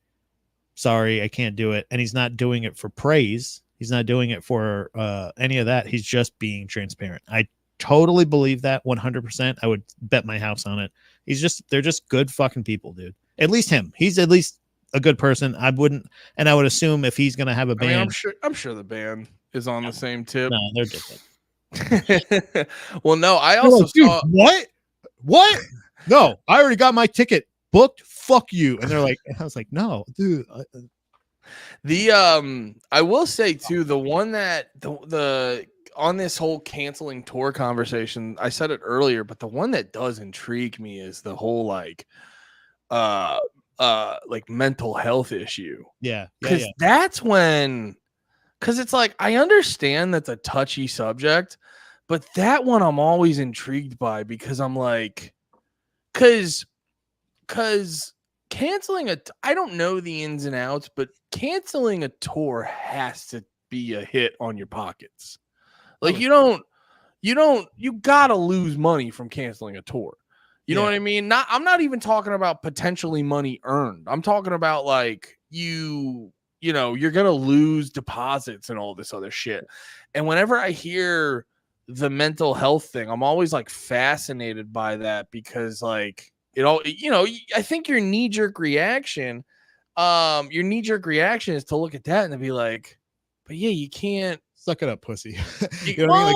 Sorry, I can't do it. And he's not doing it for praise. He's not doing it for any of that. He's just being transparent. I totally believe that 100%. I would bet my house on it. They're just good fucking people, dude. At least him. He's at least a good person. I would assume if he's going to have a band. I mean, I'm sure the band is on the same tip. No, they're different. Well, no, I also saw what? No, I already got my ticket booked. Fuck you. And they're like, I was like, no, dude. I will say too, the one that the on this whole canceling tour conversation, I said it earlier, but the one that does intrigue me is the whole like mental health issue. Yeah. Because that's when. Because it's like, I understand that's a touchy subject, but that one I'm always intrigued by because I'm like, because canceling I don't know the ins and outs, but canceling a tour has to be a hit on your pockets. Like you gotta lose money from canceling a tour. You know what I mean? I'm not even talking about potentially money earned. I'm talking about like you know, you're going to lose deposits and all this other shit. And whenever I hear the mental health thing, I'm always like fascinated by that because like it all, you know, I think your knee-jerk reaction is to look at that and to be like, but yeah, you can't suck it up, pussy. You know what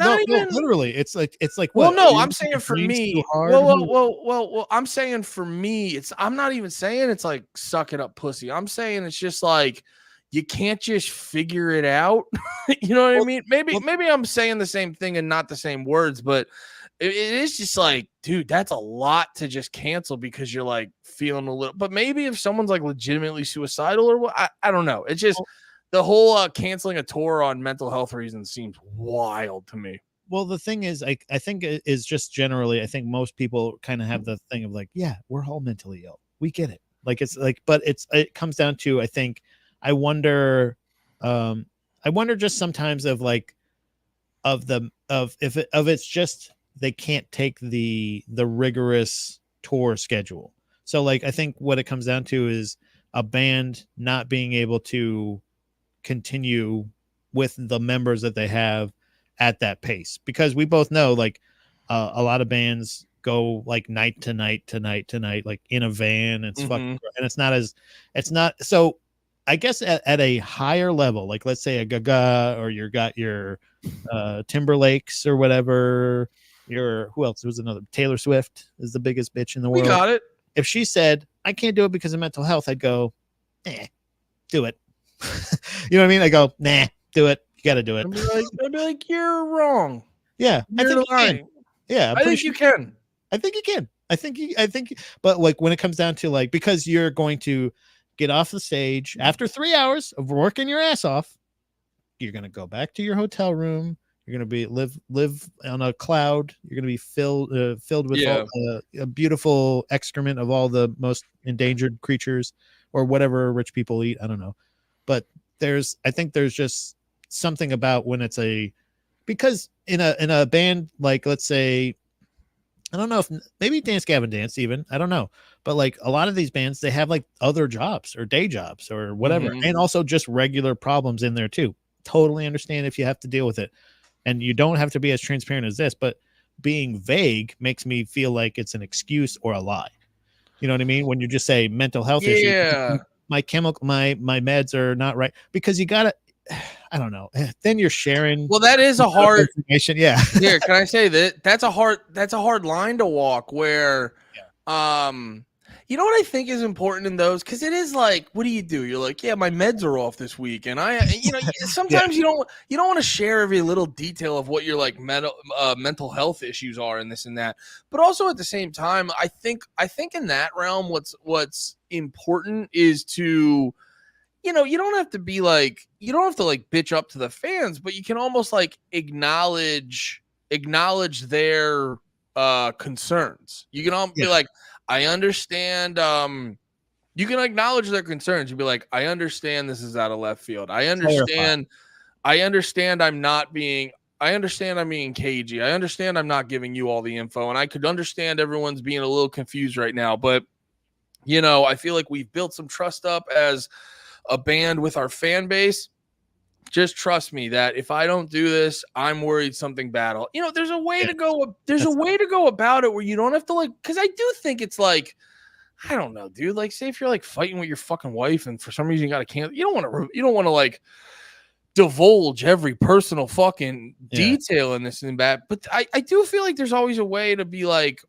I mean? Like, literally, it's like well, no, I'm saying for me. Well, I'm saying for me, I'm not even saying it's like suck it up, pussy. I'm saying it's just like you can't just figure it out. You know what I mean? Maybe I'm saying the same thing and not the same words, but it is just like, dude, that's a lot to just cancel because you're like feeling a little. But maybe if someone's like legitimately suicidal or what, I don't know. It's just. The whole canceling a tour on mental health reasons seems wild to me. Well, the thing is, I think it is just generally, I think most people kind of have the thing of like, yeah, we're all mentally ill. We get it. Like, it's like, but it comes down to, I think, I wonder just sometimes of like, it's just, they can't take the rigorous tour schedule. So like, I think what it comes down to is a band not being able to continue with the members that they have at that pace, because we both know like a lot of bands go like night to night, like in a van. It's fucking, and it's not. So I guess at a higher level, like let's say a Gaga or got your Timberlakes or whatever, who else? There was another, Taylor Swift is the biggest bitch in the world. We got it. If she said, I can't do it because of mental health, I'd go, do it. You know what I mean? I go, nah, do it. You got to do it. I'd be like, you're wrong. Yeah, you're lying. Yeah, I think you can. I think you can. I think, but like when it comes down to like, because you're going to get off the stage after 3 hours of working your ass off, you're going to go back to your hotel room. You're going to be live on a cloud. You're going to be filled with all, a beautiful excrement of all the most endangered creatures or whatever rich people eat. I don't know. But I think there's just something about when it's because in a band, like let's say, I don't know if maybe Dance Gavin Dance even, I don't know. But like a lot of these bands, they have like other jobs or day jobs or whatever. And also just regular problems in there too. Totally understand if you have to deal with it. And you don't have to be as transparent as this, but being vague makes me feel like it's an excuse or a lie. You know what I mean? When you just say mental health issue, my meds are not right, because you gotta, I don't know. Then you're sharing. Well, that is a hard information. Yeah. Here, can I say that that's a hard line to walk where, you know what I think is important in those? Because it is like, what do? You're like, yeah, my meds are off this week, and sometimes you don't want to share every little detail of what your like mental health issues are and this and that. But also at the same time, I think in that realm, what's important is to, you don't have to be like, you don't have to like bitch up to the fans, but you can almost like acknowledge their concerns. You can all be like, I understand. You can acknowledge their concerns. You'd be like, I understand this is out of left field. I understand. I understand I'm being cagey. I understand I'm not giving you all the info, and I could understand everyone's being a little confused right now. But I feel like we've built some trust up as a band with our fan base. Just trust me that if I don't do this, I'm worried something bad. There's a way to go. There's a way to go about it where you don't have to like, because I do think it's like, I don't know, dude. Like, say if you're like fighting with your fucking wife and for some reason you got to cancel, you don't want to like divulge every personal fucking detail in this and that. But I do feel like there's always a way to be like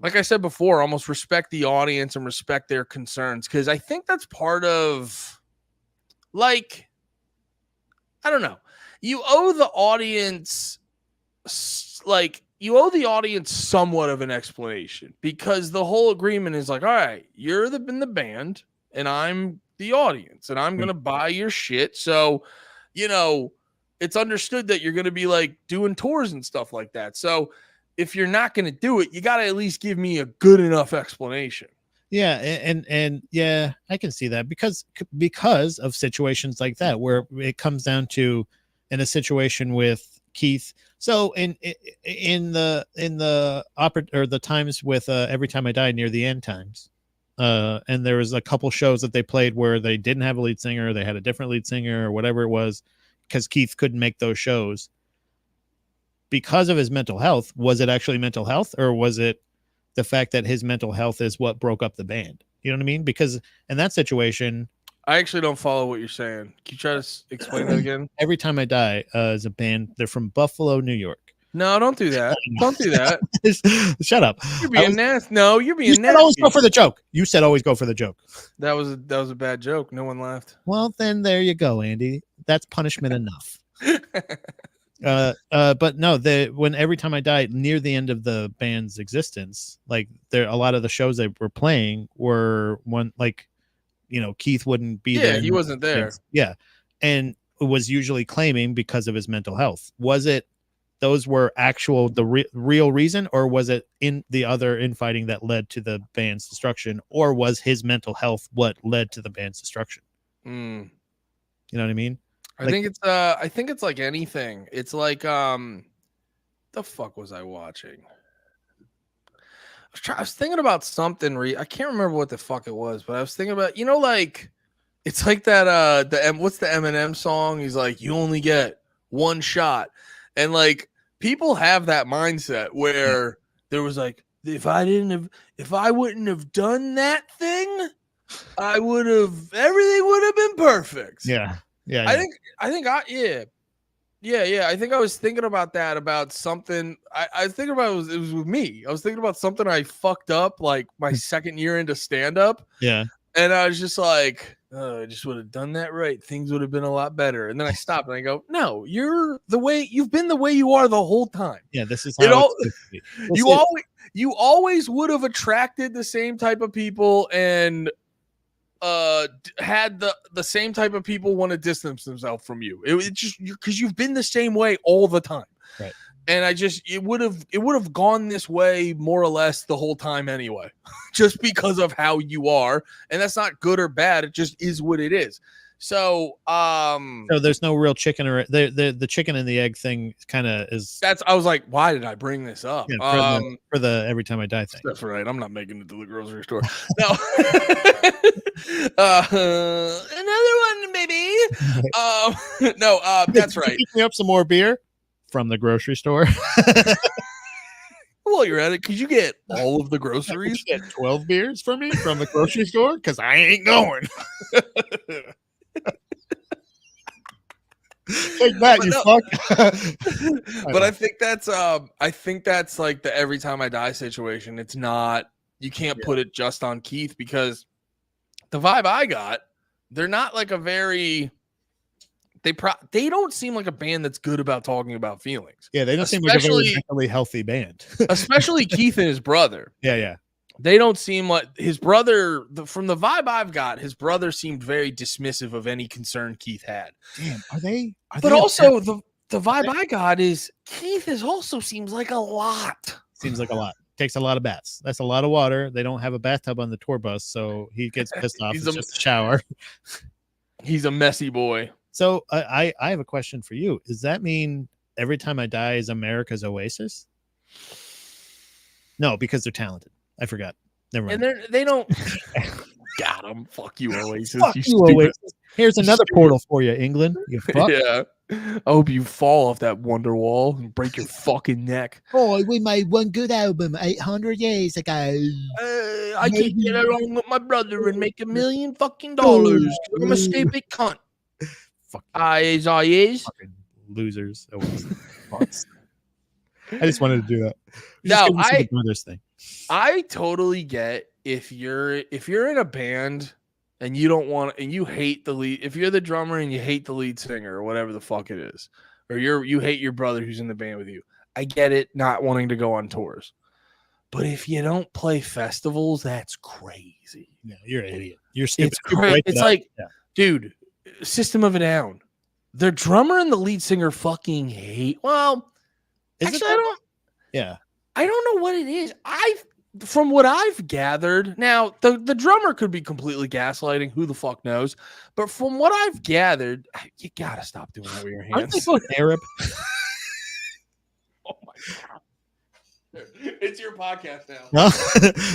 I said before, almost respect the audience and respect their concerns. Because I think that's part of, like, I don't know. You owe the audience, somewhat of an explanation, because the whole agreement is like, all right, you're in the band and I'm the audience and I'm going to buy your shit. So, it's understood that you're going to be like doing tours and stuff like that. So if you're not going to do it, you got to at least give me a good enough explanation. Yeah, and yeah, I can see that because of situations like that where it comes down to, in a situation with Keith. So in the opera or the times with Every Time I Die, near the end times, and there was a couple shows that they played where they didn't have a lead singer, they had a different lead singer or whatever it was, because Keith couldn't make those shows because of his mental health. Was it actually mental health, or was it the fact that his mental health is what broke up the band? You know what I mean? Because in that situation, I actually don't follow what you're saying. Can you try to explain that again? Every Time I Die is a band. They're from Buffalo, New York. No, don't do that. Don't do that. Shut up. You're being nasty. No, you're being nasty. Always go for the joke. You said always go for the joke. That was a bad joke. No one laughed. Well, then there you go, Andy. That's punishment enough. But no, when Every Time I Die, near the end of the band's existence, like a lot of the shows they were playing were one, like, Keith wouldn't be there. Yeah, he wasn't there. Yeah. And was usually claiming because of his mental health. Was it those were the real reason, or was it in the other infighting that led to the band's destruction, or was his mental health what led to the band's destruction? You know what I mean? I think it's like anything. It's like the fuck was I watching? I was thinking about something. I can't remember what the fuck it was, but I was thinking about, like, it's like that what's the Eminem song? He's like, you only get one shot. And like, people have that mindset where there was like, if I wouldn't have done that thing, everything would have been perfect. Yeah. Yeah. I think I was thinking about that, about something. I think about it was with me. I was thinking about something I fucked up like my second year into stand-up. Yeah. And I was just like, oh, I just would have done that right. Things would have been a lot better. And then I stopped and I go, no, you've been the way you are the whole time. Yeah, this is how you always would have attracted the same type of people and had the same type of people want to distance themselves from you. It just because you've been the same way all the time. Right. And it would have gone this way more or less the whole time anyway, just because of how you are. And that's not good or bad. It just is what it is. So there's no real chicken or the chicken and the egg thing kind of is. I was like, why did I bring this up? Yeah, for the Every Time I Die thing. That's right. I'm not making it to the grocery store. No. Another one, maybe. No, that's right. Pick me up some more beer from the grocery store. While you're at it, could you get all of the groceries? Get 12 beers for me from the grocery store because I ain't going. Take that, But you no. fuck. But I think that's like the every time I die situation. It's not, you can't put it just on Keith, because the vibe I got, they're not like a very, they don't seem like a band that's good about talking about feelings. Yeah, they don't seem like a very mentally healthy band. Especially Keith and his brother. Yeah. They don't seem like his brother, from the vibe I've got, his brother seemed very dismissive of any concern Keith had. Damn, are they? But also the vibe I got is Keith also seems like a lot. Seems like a lot. Takes a lot of baths. That's a lot of water. They don't have a bathtub on the tour bus, so he gets pissed off. It's just a shower. He's a messy boy. So I have a question for you. Does that mean Every Time I Die is America's Oasis? No, because they're talented. I forgot. Never mind. And they don't. Got him. Fuck you, Oasis. Fuck you, Oasis. Here's another portal for you, England. You fuck. Yeah. I hope you fall off that wonder wall and break your fucking neck. Oh, we made one good album 800 years ago. I can get along with my brother and make $1 million fucking dollars. I'm a stupid cunt. Fuck. Is. Fucking losers. I just wanted to do that. No, brothers thing. I totally get if you're in a band and you don't want, and you hate the lead, if you're the drummer and you hate the lead singer or whatever the fuck it is, or you hate your brother who's in the band with you, I get it, not wanting to go on tours. But if you don't play festivals, that's crazy. Yeah, you're an idiot. You're stupid. It's like, dude, System of a Down. Their drummer and the lead singer fucking hate. Well, actually, I don't know what it is. From what I've gathered, now the drummer could be completely gaslighting. Who the fuck knows? But from what I've gathered, you gotta stop doing that with your hands. Aren't they both Arab? Oh my god! It's your podcast now.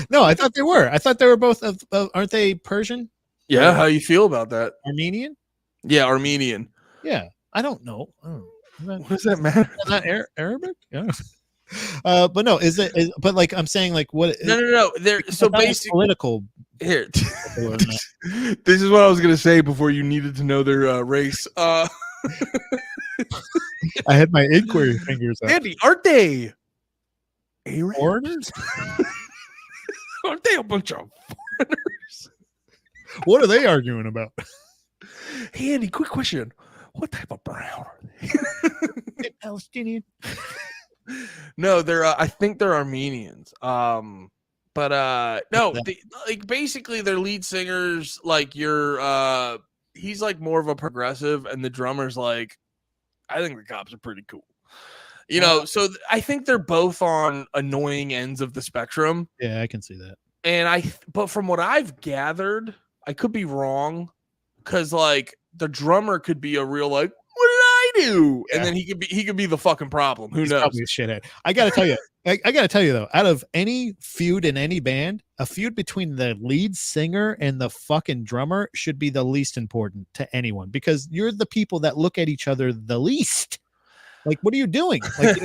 No, I thought they were. I thought they were both of aren't they Persian? Yeah, how you feel about that? Armenian? Yeah, Armenian. Yeah, I don't know. What does that matter? Not Arabic? Yeah. But no, but like I'm saying, like what? No. They're so basically political. Here, this is what I was gonna say before you needed to know their race. I had my inquiry fingers up. Andy, aren't they Arab? Foreigners? Aren't they a bunch of foreigners? What are they arguing about? Hey, Andy, quick question. What type of brown are they? Palestinian. No, they're I think they're Armenians. No, like basically their lead singer's like he's like more of a progressive, and the drummer's like, I think the Cops are pretty cool. You know, so I think they're both on annoying ends of the spectrum. Yeah, I can see that. But from what I've gathered, I could be wrong, because like the drummer could be a real like, what did I do? Yeah. And then he could be the fucking problem. He's knows? Probably a shithead. I gotta tell you. I gotta tell you though, out of any feud in any band, a feud between the lead singer and the fucking drummer should be the least important to anyone, because you're the people that look at each other the least. Like, what are you doing? Like,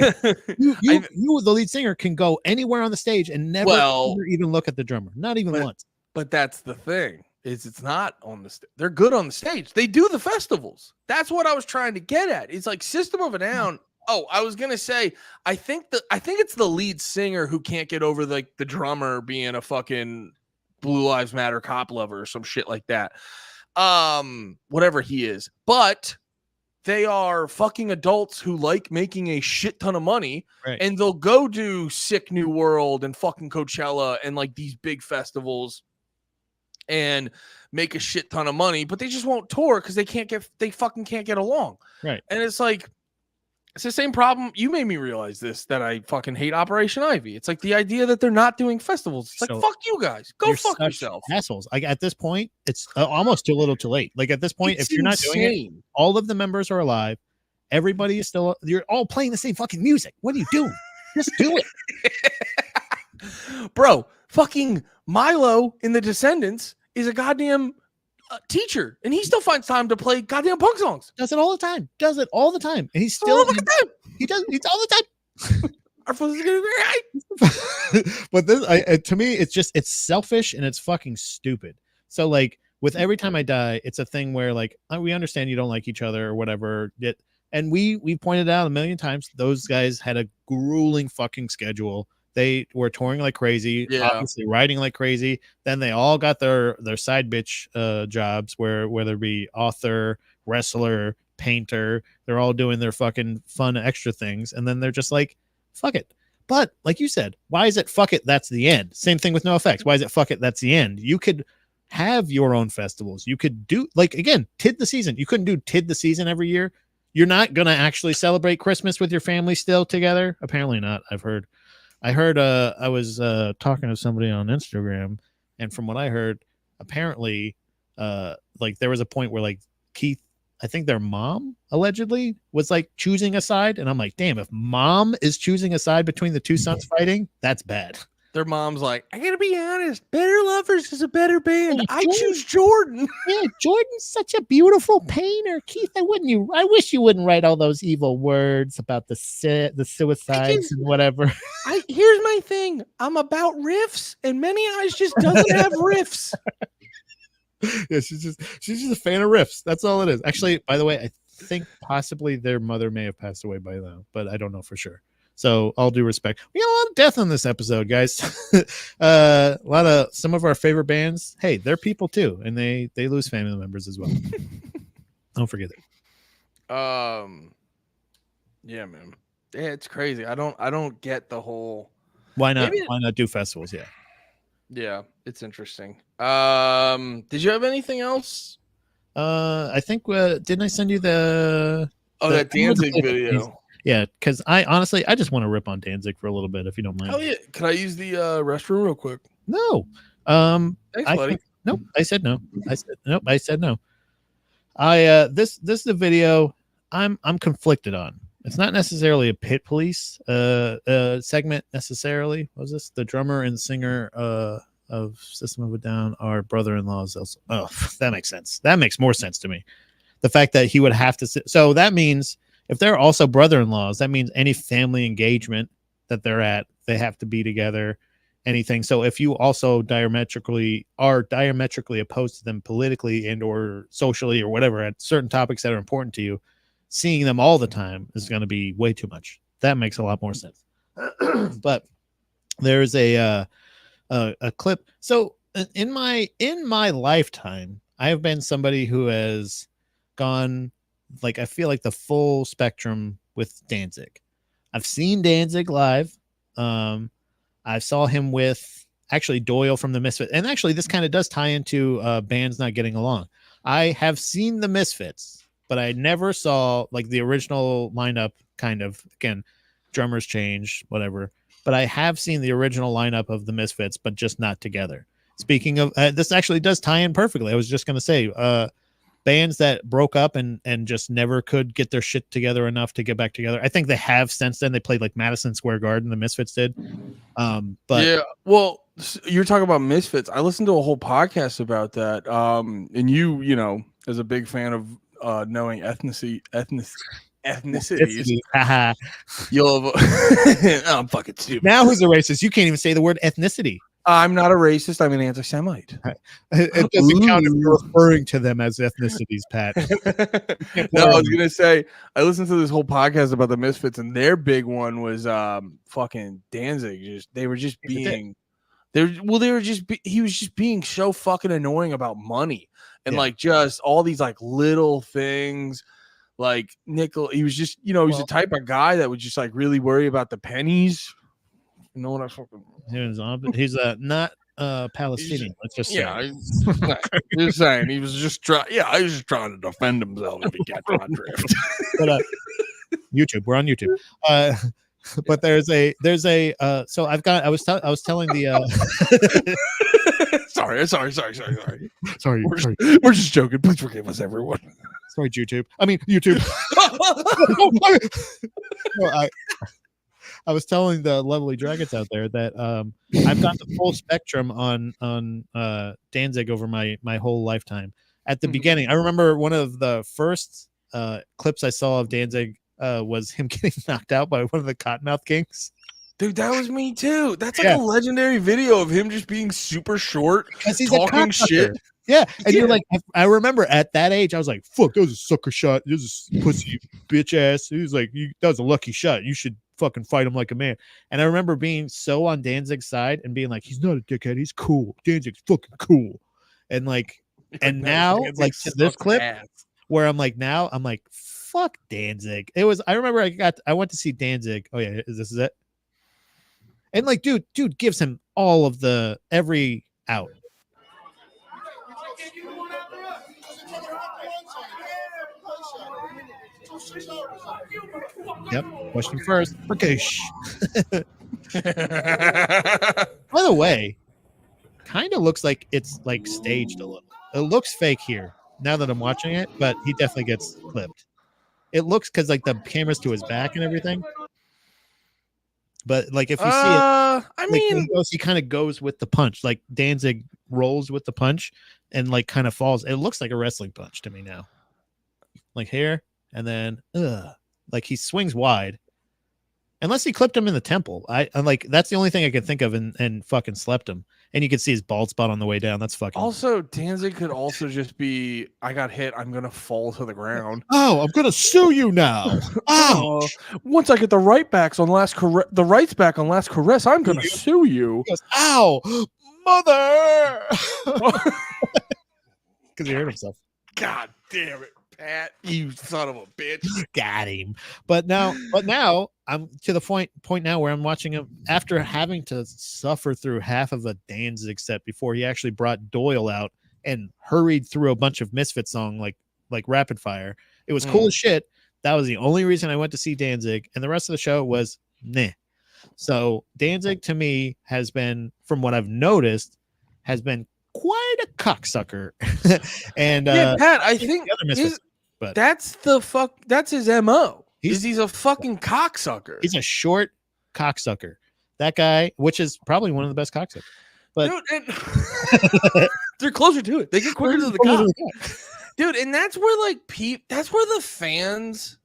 you, the lead singer, can go anywhere on the stage and never even look at the drummer, not even once. But that's the thing. It's not on the stage. They're good on the stage. They do the festivals. That's what I was trying to get at. It's like System of a Down. Oh, I was gonna say, I think it's the lead singer who can't get over the drummer being a fucking Blue Lives Matter cop lover or some shit like that. Whatever he is. But they are fucking adults who like making a shit ton of money, right? And they'll go do Sick New World and fucking Coachella and like these big festivals and make a shit ton of money, but they just won't tour because they fucking can't get along. Right. And it's like, it's the same problem. You made me realize this, that I fucking hate Operation Ivy. It's like the idea that they're not doing festivals. It's like, fuck you guys. Go fuck yourself. Assholes. Like at this point, it's almost too little too late. Like at this point, if you're not doing it, all of the members are alive. Everybody is still, you're all playing the same fucking music. What are you doing? Just do it. Bro, fucking Milo in The Descendants is a goddamn teacher, and he still finds time to play goddamn punk songs. Does it all the time. And he's still he does. It's all the time. Our foot's gonna be great. But this, to me, it's selfish and it's fucking stupid. So like with Every Time I Die, it's a thing where like we understand you don't like each other or whatever. And we pointed out a million times those guys had a grueling fucking schedule. They were touring like crazy, obviously writing like crazy. Then they all got their side bitch jobs, whether it be author, wrestler, painter. They're all doing their fucking fun extra things, and then they're just like, fuck it. But like you said, why is it fuck it? That's the end. Same thing with NoFX. Why is it fuck it? That's the end. You could have your own festivals. You could do like again, Tid the Season. You couldn't do Tid the Season every year. You're not gonna actually celebrate Christmas with your family still together. Apparently not. I heard I was talking to somebody on Instagram, and from what I heard, apparently like there was a point where like Keith, I think their mom allegedly was like choosing a side, and I'm like, damn, if mom is choosing a side between the two sons fighting, that's bad. Their mom's like, I gotta be honest, Better Lovers is a better band. Hey, I choose Jordan. Yeah, Jordan's such a beautiful painter. Keith, I wish you wouldn't write all those evil words about the suicides and whatever. Here's my thing. I'm about riffs, and Many Eyes just doesn't have riffs. Yeah, she's just a fan of riffs. That's all it is. Actually, by the way, I think possibly their mother may have passed away by now, but I don't know for sure. So all due respect, we got a lot of death on this episode, guys. A lot of some of our favorite bands. Hey, they're people too, and they lose family members as well. Don't forget it. Yeah, man. Yeah, it's crazy. I don't get the whole. Why not do festivals? Yeah, it's interesting. Did you have anything else? I think didn't I send you that Danzig video? Yeah, because I just want to rip on Danzig for a little bit, if you don't mind. Oh yeah, can I use the restroom real quick? No. Thanks, buddy. Nope. I said no. I said no. This is the video I'm conflicted on. It's not necessarily a Pit Police segment necessarily. Was this the drummer and singer of System of a Down are brother-in-laws? Also, oh, that makes sense. That makes more sense to me. The fact that he would have to so that means if they're also brother-in-laws, that means any family engagement that they're at, they have to be together. Anything. So if you also diametrically opposed to them politically and or socially or whatever at certain topics that are important to you, seeing them all the time is going to be way too much. That makes a lot more sense. But there's a clip. So in my lifetime, I have been somebody who has gone like I feel like the full spectrum with Danzig. I've seen Danzig live. I saw him with actually Doyle from the Misfits, and actually this kind of does tie into bands not getting along. I have seen the Misfits, but I never saw like the original lineup. Kind of again, drummers change, whatever. But I have seen the original lineup of the Misfits, but just not together. Speaking of, this actually does tie in perfectly. I was just going to say, bands that broke up and just never could get their shit together enough to get back together. I think they have since then. They played like Madison Square Garden, the Misfits did. But yeah, well, you're talking about Misfits. I listened to a whole podcast about that. And you know, as a big fan of knowing ethnicities, you'll I'm fucking stupid. Now who's a racist? You can't even say the word ethnicity. I'm not a racist. I'm an anti-Semite. It doesn't count if you're referring to them as ethnicities, Pat. No, I was gonna say I listened to this whole podcast about the Misfits, and their big one was fucking Danzig. He was just being so fucking annoying about money and like just all these like little things. Like nickel, he was just, you know, he's the type of guy that would just like really worry about the pennies. You know what I fucking. He's not Palestinian. Let's just say. Yeah, just saying he was just trying. Yeah, he was just trying to defend himself if he got on drift. But YouTube, we're on YouTube. But there's a so I was telling the sorry. We're just joking. Please forgive us, everyone. Sorry, YouTube. I mean YouTube. No, I was telling the lovely dragons out there that I've got the full spectrum on Danzig over my whole lifetime. At the beginning, I remember one of the first clips I saw of Danzig was him getting knocked out by one of the Cottonmouth Kings. Dude, that was me too. That's like Yeah. a legendary video of him just being super short, Because he's talking a shit. cocksucker. Yeah, and Yeah. you're like, I remember at that age, I was like, "Fuck, that was a sucker shot. This is pussy bitch ass." He was like, "That was a lucky shot. You should fucking fight him like a man." And I remember being so on Danzig's side and being like, "He's not a dickhead. He's cool. Danzig's fucking cool." And like, and No, now, Danzig like to this sucks clip, ass. where I'm like, fuck Danzig. It was. I remember I went to see Danzig. Oh yeah, this is it. And like, dude gives him all of the every out. Yep, question first. Okay. By the way, kind of looks like it's like staged a little. It looks fake here now that I'm watching it, but he definitely gets clipped. It looks because like the camera's to his back and everything. But like if you see it, I like, mean, he kind of goes with the punch. Like Danzig rolls with the punch and like kind of falls. It looks like a wrestling punch to me now. Like here and then like he swings wide. Unless he clipped him in the temple. I'm like, that's the only thing I could think of and fucking slept him. And you can see his bald spot on the way down. That's fucking also Danzig could also just be, I got hit, I'm gonna fall to the ground. Oh, I'm gonna sue you now. Oh, Once I get the right backs on the rights back on last caress, I'm gonna sue you. he goes, ow, mother. Because he hurt himself. God damn it, Pat, you son of a bitch. Got him. But now I'm to the point now where I'm watching him after having to suffer through half of a Danzig set before he actually brought Doyle out and hurried through a bunch of Misfit song like rapid fire. It was cool as shit. That was the only reason I went to see Danzig, and the rest of the show was meh. So Danzig to me has been, from what I've noticed, has been quite a cocksucker. And yeah, Pat, I think that's his MO. He's a fucking cocksucker. He's a short cocksucker. That guy, which is probably one of the best cocksuckers. But dude, they're closer to it. They get quicker to the cock. Dude, and that's where that's where the fans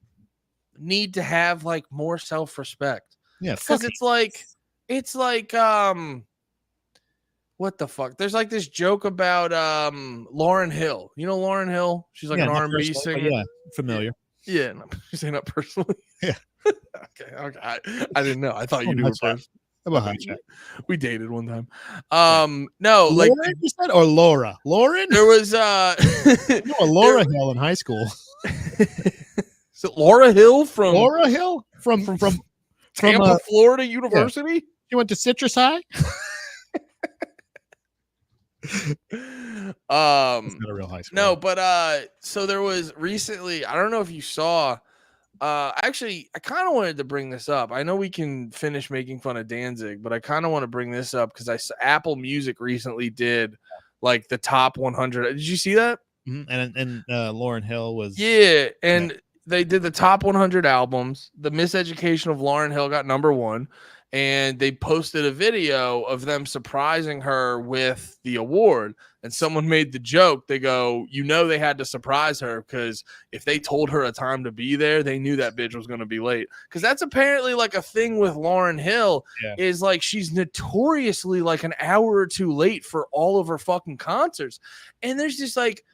need to have like more self-respect. Yeah, because it's like what the fuck? There's like this joke about Lauryn Hill. You know Lauryn Hill? She's like an R&B singer. Yeah, familiar. Yeah, no, she's saying that personally. Yeah. Okay. I didn't know. I thought you knew her personally. We dated one time. No, Lauren, like you said, or Laura. Lauren? There was Laura Hill in high school. Is it Laura Hill from Laura Hill from Tampa, Florida University? Yeah. You went to Citrus High? It's not a real high school. No, but so there was recently, I don't know if you saw, actually I kind of wanted to bring this up. I know we can finish making fun of Danzig, but I kind of want to bring this up because Apple Music recently did like the top 100. Did you see that? Mm-hmm. And Lauryn Hill was and they did the top 100 albums. The Miseducation of Lauryn Hill got #1. And they posted a video of them surprising her with the award. And someone made the joke. They go, they had to surprise her because if they told her a time to be there, they knew that bitch was going to be late. Because that's apparently like a thing with Lauryn Hill is like she's notoriously like an hour or two late for all of her fucking concerts. And there's just like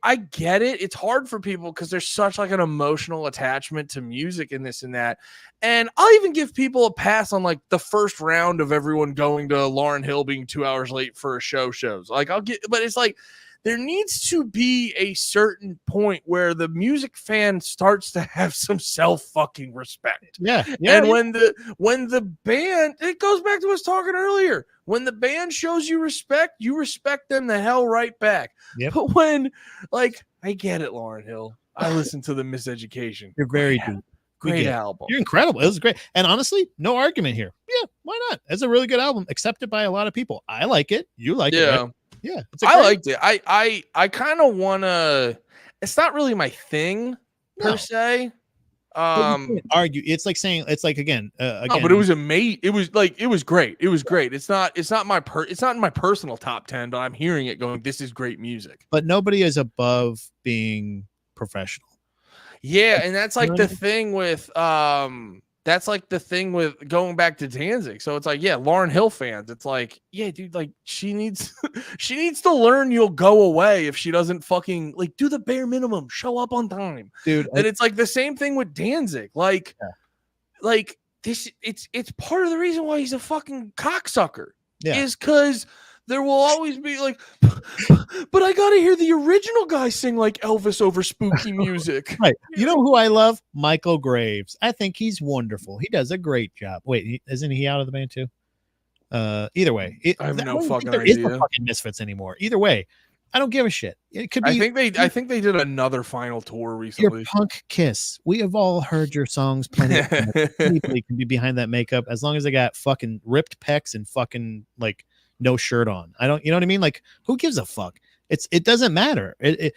I get it. It's hard for people because there's such like an emotional attachment to music and this and that. And I'll even give people a pass on like the first round of everyone going to Lauryn Hill being 2 hours late for a shows. Like but it's like there needs to be a certain point where the music fan starts to have some self-fucking respect. Yeah. And when the band, it goes back to us talking earlier. When the band shows you respect them the hell right back. Yep. But when, like, I get it, Lauryn Hill. I listened to the Miseducation. You're very deep. Great album. You're incredible. It was great. And honestly, no argument here. Yeah, why not? It's a really good album, accepted by a lot of people. I like it. You like it. Right? Yeah. I liked it. I kind of want to, it's not really my thing per se. Argue. It's like saying, it's like, again, but it was amazing. It was great. It was great. It's not in my personal top 10, but I'm hearing it going, this is great music. But nobody is above being professional. Yeah, and that's like the thing with that's like the thing with going back to Danzig. So it's like, yeah, Lauryn Hill fans. It's like, yeah, dude, like she needs she needs to learn you'll go away if she doesn't fucking like do the bare minimum, show up on time. dude. And it's like the same thing with Danzig. Like, like this, it's part of the reason why he's a fucking cocksucker. Yeah. Is because there will always be like, but I gotta hear the original guy sing like Elvis over spooky music. Right. You know who I love? Michael Graves. I think he's wonderful. He does a great job. Wait, isn't he out of the band too? Either way, I have no don't think fucking there is idea. no fucking Misfits anymore. Either way, I don't give a shit. It could be. I think they did another final tour your recently. punk Kiss. We have all heard your songs plenty of times. Anybody can be behind that makeup as long as they got fucking ripped pecs and fucking like no shirt on. I don't, you know what I mean? Like, who gives a fuck? It doesn't matter. It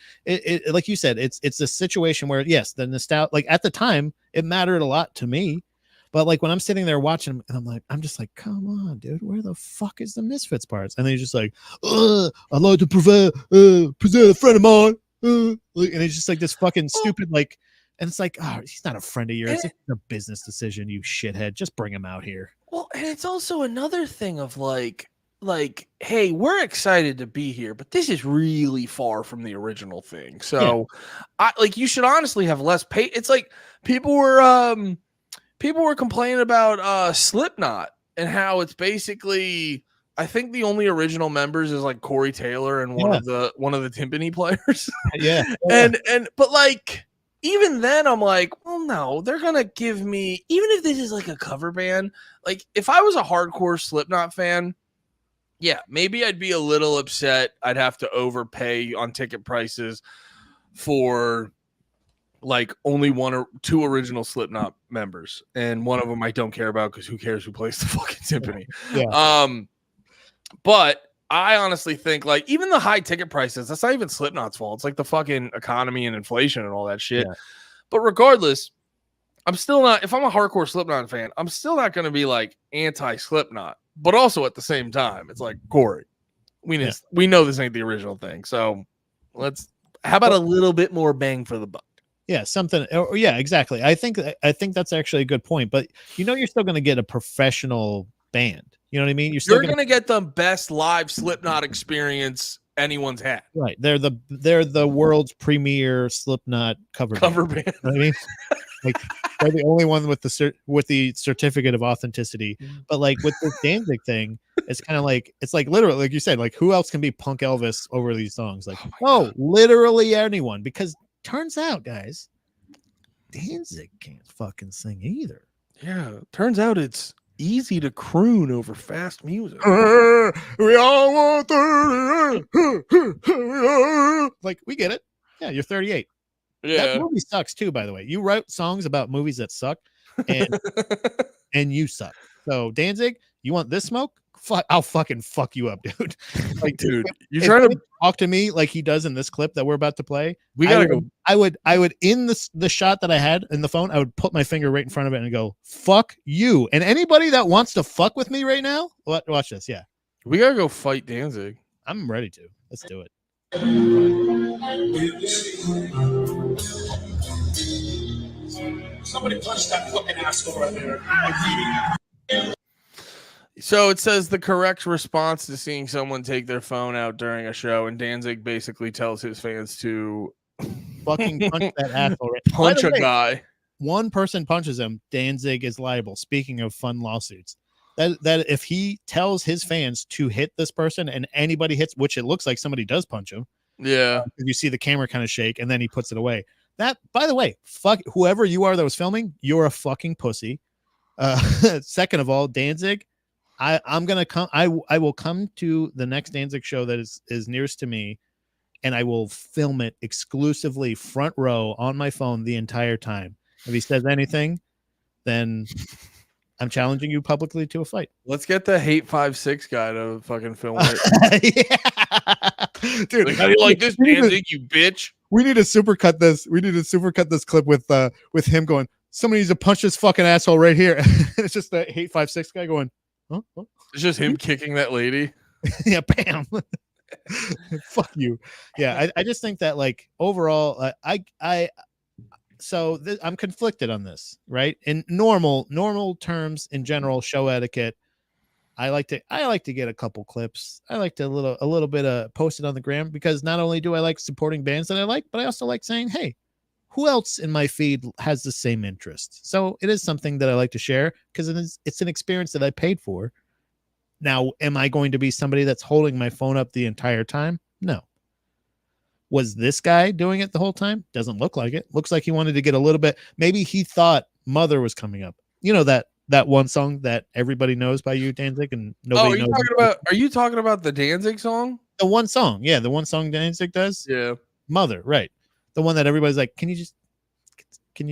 like you said, it's a situation where yes, the nostalgia, like at the time, it mattered a lot to me. But like when I'm sitting there watching them, and I'm just like, come on, dude, where the fuck is the Misfits parts? And then he's just like, I'd like to present a friend of mine. And it's just like this fucking stupid, like, and it's like, oh, he's not a friend of yours. It's a business decision, you shithead. Just bring him out here. Well, and it's also another thing of like, hey, we're excited to be here, but this is really far from the original thing. So, you should honestly have less pay. It's like people were complaining about Slipknot and how it's basically, I think the only original members is like Corey Taylor and one of the timpani players. But like even then I'm like, well, no, they're gonna give me, even if this is like a cover band, like if I was a hardcore Slipknot fan, yeah, maybe I'd be a little upset. I'd have to overpay on ticket prices for like only one or two original Slipknot members, and one of them I don't care about because who cares who plays the fucking timpani. But I honestly think like even the high ticket prices, that's not even Slipknot's fault. It's like the fucking economy and inflation and all that shit. But regardless, I'm still not, if I'm a hardcore Slipknot fan, I'm still not going to be like anti Slipknot, but also at the same time, it's like, Corey, we know this ain't the original thing. So how about a little bit more bang for the buck? Yeah, something. Or yeah, exactly. I think that's actually a good point. But you're still going to get a professional band. You know what I mean? You're going to get the best live Slipknot experience anyone's had. Right. They're the world's premier Slipknot cover band. band. You know what I mean? Like they're the only one with the certificate of authenticity. But like with this Danzig thing, it's kind of like, it's like literally, like you said, like who else can be Punk Elvis over these songs? Like, literally anyone. Because turns out, guys, Danzig can't fucking sing either. Yeah, turns out it's easy to croon over fast music. We all want 30. Like, we get it. Yeah, you're 38. Yeah. That movie sucks too, by the way. You wrote songs about movies that suck, and you suck. So Danzig, you want this smoke? I'll fucking fuck you up, dude. Like, dude, you're if trying to talk to me like he does in this clip that we're about to play. We gotta go. I would in the shot that I had in the phone, I would put my finger right in front of it and go, "Fuck you!" And anybody that wants to fuck with me right now, watch this. Yeah, we gotta go fight Danzig. I'm ready to. Let's do it. Somebody punch that fucking asshole right there. So it says the correct response to seeing someone take their phone out during a show, and Danzig basically tells his fans to fucking punch that asshole. Right? Punch a guy. One person punches him, Danzig is liable. Speaking of fun lawsuits, that if he tells his fans to hit this person and anybody hits, which it looks like somebody does punch him. Yeah. You see the camera kind of shake and then he puts it away. That, by the way, fuck whoever you are that was filming, you're a fucking pussy. Second of all, Danzig, I'm gonna come. I will come to the next Danzig show that is nearest to me, and I will film it exclusively front row on my phone the entire time. If he says anything, then I'm challenging you publicly to a fight. Let's get the Hate 5-6 guy to fucking film it. Yeah. Dude, like, how do you like this, Danzig, you bitch? We need to supercut this. We need to supercut this clip with him going, somebody needs to punch this fucking asshole right here. It's just the Hate 5-6 guy going, huh? It's just him kicking that lady. Yeah, bam. Fuck you. Yeah, I just think that like overall, so I'm conflicted on this, right? In normal terms, in general, show etiquette, I like to get a couple clips. I like to a little bit of post it on the gram, because not only do I like supporting bands that I like, but I also like saying, hey, who else in my feed has the same interest? So it is something that I like to share, because it's an experience that I paid for. Now, am I going to be somebody that's holding my phone up the entire time? No. Was this guy doing it the whole time? Doesn't look like it. Looks like he wanted to get a little bit. Maybe he thought Mother was coming up. You know, that one song that everybody knows by you, Danzig, and nobody knows. Are you talking about the Danzig song? The one song, yeah, the one song Danzig does. Yeah, Mother, right? The one that everybody's like, can you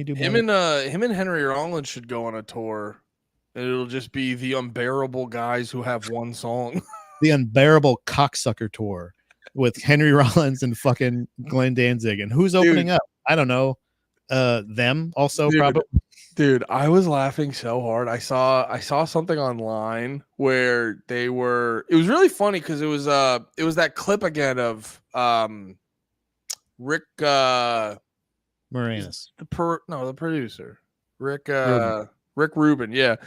do him Mother? him and Henry Rollins should go on a tour. And it'll just be the unbearable guys who have one song. The Unbearable Cocksucker Tour with Henry Rollins and fucking Glenn Danzig. And who's opening up? I don't know. Them also, probably. Dude, I was laughing so hard. I saw something online where it was really funny, because it was that clip again of Rick Moranis. the producer. Rick Rubin, yeah.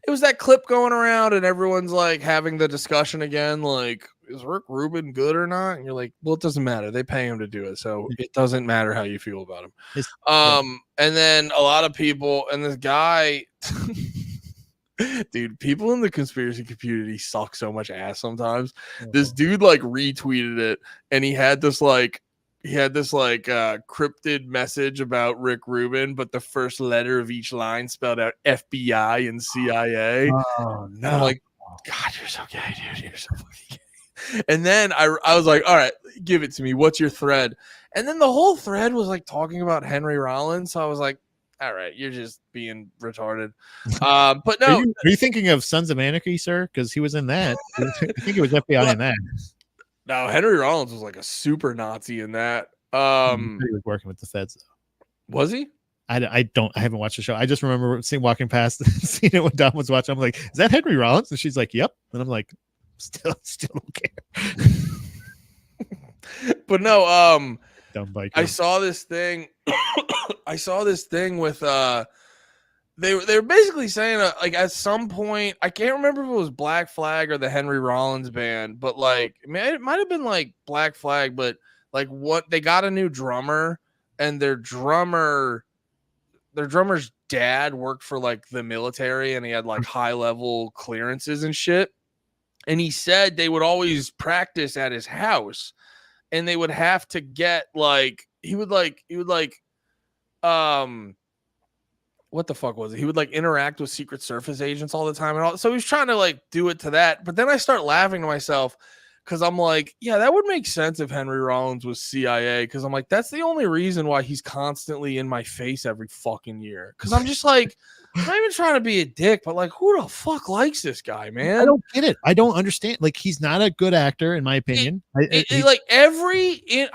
It was that clip going around, and everyone's like having the discussion again, like, is Rick Rubin good or not? And you're like, well, it doesn't matter. They pay him to do it, so it doesn't matter how you feel about him. And then a lot of people, and this guy, dude, people in the conspiracy community suck so much ass sometimes. This dude like retweeted it, and he had this cryptid message about Rick Rubin, but the first letter of each line spelled out FBI and CIA. Oh, no. And I'm like, God, you're so gay, dude. You're so fucking gay. And then I was like, all right, give it to me. What's your thread? And then the whole thread was like talking about Henry Rollins. So I was like, all right, you're just being retarded. But no. Are you thinking of Sons of Anarchy, sir? Because he was in that. I think it was FBI in that. No, Henry Rollins was like a super Nazi in that. He was working with the feds, though. Was he? I haven't watched the show. I just remember walking past, seeing it when Dom was watching. I'm like, is that Henry Rollins? And she's like, yep. And I'm like, still don't care. But no, dumb biker. I saw this thing. I saw this thing with they were basically saying like at some point, I can't remember if it was Black Flag or the Henry Rollins band, but like it might have been like Black Flag, but like what they got a new drummer, and their drummer's dad worked for like the military, and he had like high level clearances and shit. And he said they would always practice at his house, and they would have to get like he would what the fuck was it? He would like interact with Secret Service agents all the time, and all. So he was trying to like do it to that. But then I start laughing to myself, because I'm like, yeah, that would make sense if Henry Rollins was CIA, because I'm like, that's the only reason why he's constantly in my face every fucking year. Because I'm just like, I'm not even trying to be a dick, but like, who the fuck likes this guy, man? I don't get it. I don't understand. Like, he's not a good actor, in my opinion. I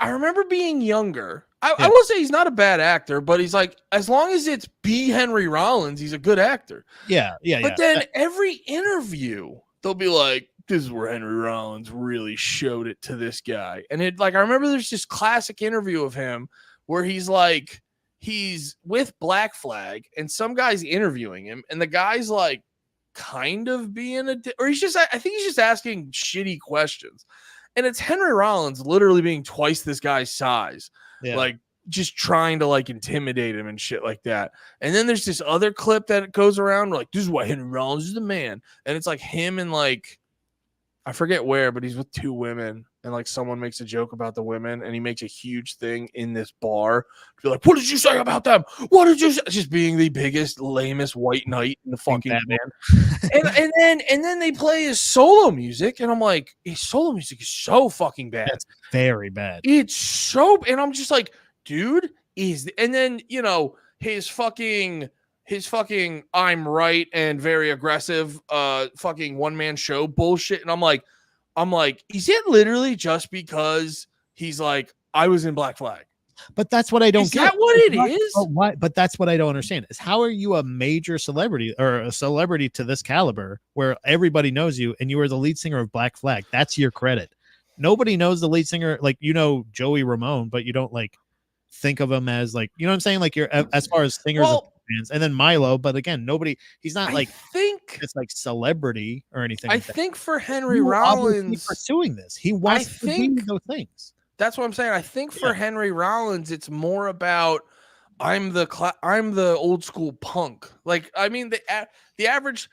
remember being younger. I will say he's not a bad actor, but he's like, as long as it's B. Henry Rollins, he's a good actor. Yeah. But then every interview, they'll be like, this is where Henry Rollins really showed it to this guy. And it like, I remember there's this classic interview of him where he's like, he's with Black Flag, and some guy's interviewing him, and the guy's like kind of being I think he's just asking shitty questions. And it's Henry Rollins literally being twice this guy's size. Yeah. Like just trying to like intimidate him and shit like that. And then there's this other clip that goes around like, this is why Henry Rollins is the man. And it's like him and like, I forget where, but he's with two women, and like someone makes a joke about the women, and he makes a huge thing in this bar to be like, what did you say about them? What did you say? Just being the biggest, lamest white knight in the fucking band. and then they play his solo music, and I'm like, his solo music is so fucking bad. That's very bad. It's so, and I'm just like, dude, and then, you know, his fucking I'm right and very aggressive fucking one-man show bullshit. And I'm like, is it literally just because he's like, I was in Black Flag? But that's what I don't get. Is that what it is? But that's what I don't understand, is how are you a major celebrity, or a celebrity to this caliber, where everybody knows you and you are the lead singer of Black Flag? That's your credit. Nobody knows the lead singer. Like, you know, Joey Ramone, but you don't like think of him as like, you know what I'm saying? Like you're as far as singers and Well, fans, and then Milo, but again, he's not I like think it's like celebrity or anything. I like that. think for Henry He will obviously Rollins, pursuing this. He wants to do those things. that's what I'm saying. I think for Henry Rollins, it's more about I'm the old school punk. Like, I mean, the average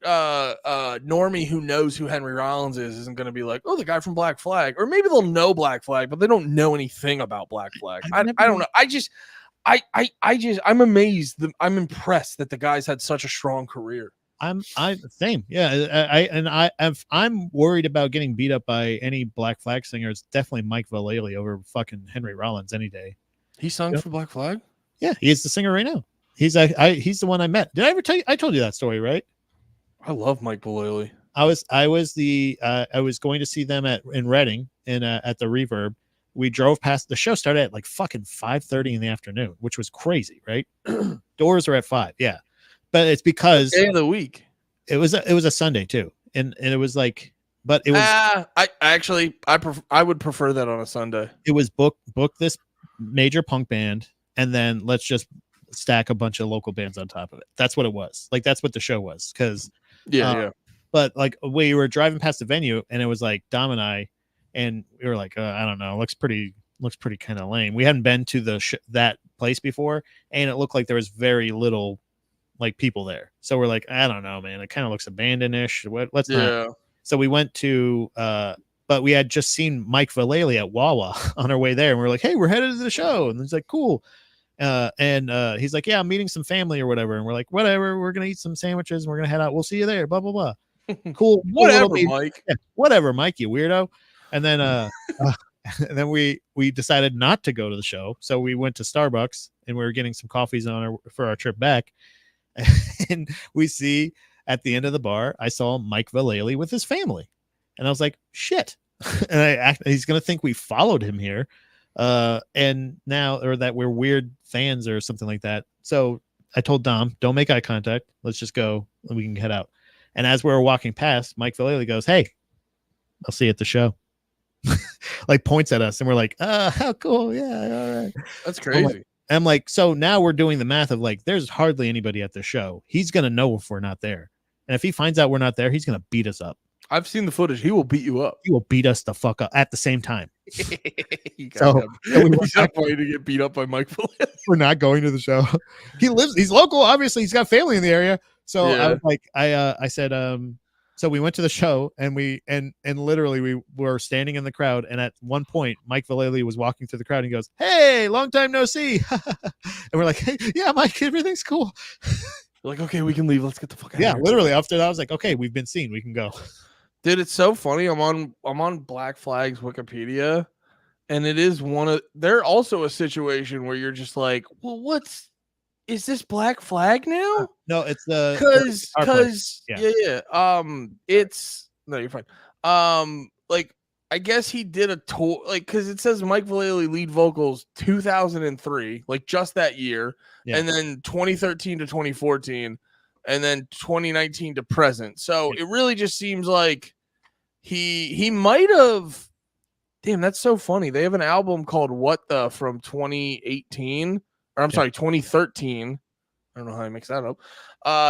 normie who knows who Henry Rollins is isn't going to be like, oh, the guy from Black Flag, or maybe they'll know Black Flag, but they don't know anything about Black Flag. I don't know. I'm amazed. I'm impressed that the guy's had such a strong career. I'm same. Yeah. I'm worried about getting beat up by any Black Flag singer. It's definitely Mike Vallely over fucking Henry Rollins any day. He sung for Black Flag? Yeah, he is the singer right now. He's the one I met. Did I ever tell you? I told you that story, right? I love Mike Vallely. I was going to see them in Reading at the Reverb. We drove past, the show started at like fucking 5:30 in the afternoon, which was crazy, right? Doors are at 5. Yeah. But it's because day of the week. It was a Sunday too. And it was like, but it was I would prefer that on a Sunday. It was book this major punk band, and then let's just stack a bunch of local bands on top of it. That's what it was. Like that's what the show was. Because but like we were driving past the venue, and it was like Dom and I, and we were like, I don't know, looks pretty kind of lame. We hadn't been to that place before, and it looked like there was very little like people there. So we're like, I don't know, man. It kind of looks abandoned-ish. Let's not. So we went to but we had just seen Mike Vallely at Wawa on our way there, and we are like, hey, we're headed to the show. And he's like, cool. And he's like, yeah, I'm meeting some family or whatever. And we're like, whatever, we're gonna eat some sandwiches and we're gonna head out. We'll see you there. Blah blah blah. Cool. Whatever, Mike. Yeah, whatever, Mike, you weirdo. And then and then we decided not to go to the show. So we went to Starbucks and we were getting some coffees for our trip back. And we see at the end of the bar, I saw Mike Vallely with his family. And I was like, shit. And he's going to think we followed him here. And now, or that we're weird fans or something like that. So I told Dom, don't make eye contact. Let's just go and we can head out. And as we were walking past, Mike Vallely goes, hey, I'll see you at the show. Like points at us, and we're like, how cool. Yeah, all right. That's crazy. I'm like, so now we're doing the math of like, there's hardly anybody at the show. He's going to know if we're not there. And if he finds out we're not there, he's going to beat us up. I've seen the footage. He will beat you up. He will beat us the fuck up at the same time. He's not going to get beat up by Mike Vallely. We're not going to the show. He's local. Obviously, he's got family in the area. So I was like, I said, so we went to the show, and literally we were standing in the crowd. And at one point, Mike Vallely was walking through the crowd and he goes, hey, long time no see. And we're like, hey, yeah, Mike, everything's cool. We're like, okay, we can leave. Let's get the fuck out of here. Yeah, literally after that, I was like, okay, we've been seen. We can go. Dude, it's so funny. I'm on Black Flag's Wikipedia, and it is they're also a situation where you're just like, well, is this Black Flag now? No, it's because it's no, you're fine. Like I guess he did a tour, like because it says Mike Vallely lead vocals 2003, like just that year, and then 2013 to 2014, and then 2019 to present. So it really just seems like he might have. Damn, that's so funny. They have an album called What the from 2018. Or I'm sorry, 2013. I don't know how I mix that up.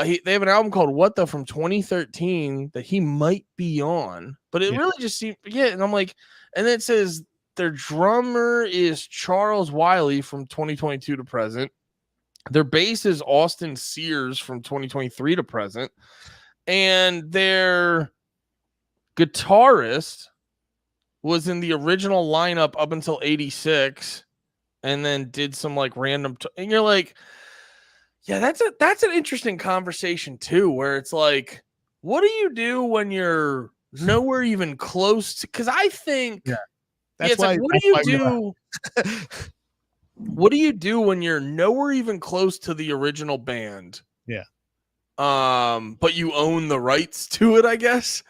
They have an album called What the from 2013 that he might be on, but it really just seemed and I'm like, and then it says their drummer is Charles Wiley from 2022 to present. Their bass is Austin Sears from 2023 to present, and their guitarist was in the original lineup up until 86. And then did some like random, and you're like, yeah, that's an interesting conversation too, where it's like, what do you do when you're nowhere even close to? Because I think, that's why. Like, what do you do? What do you do when you're nowhere even close to the original band? Yeah. But you own the rights to it, I guess.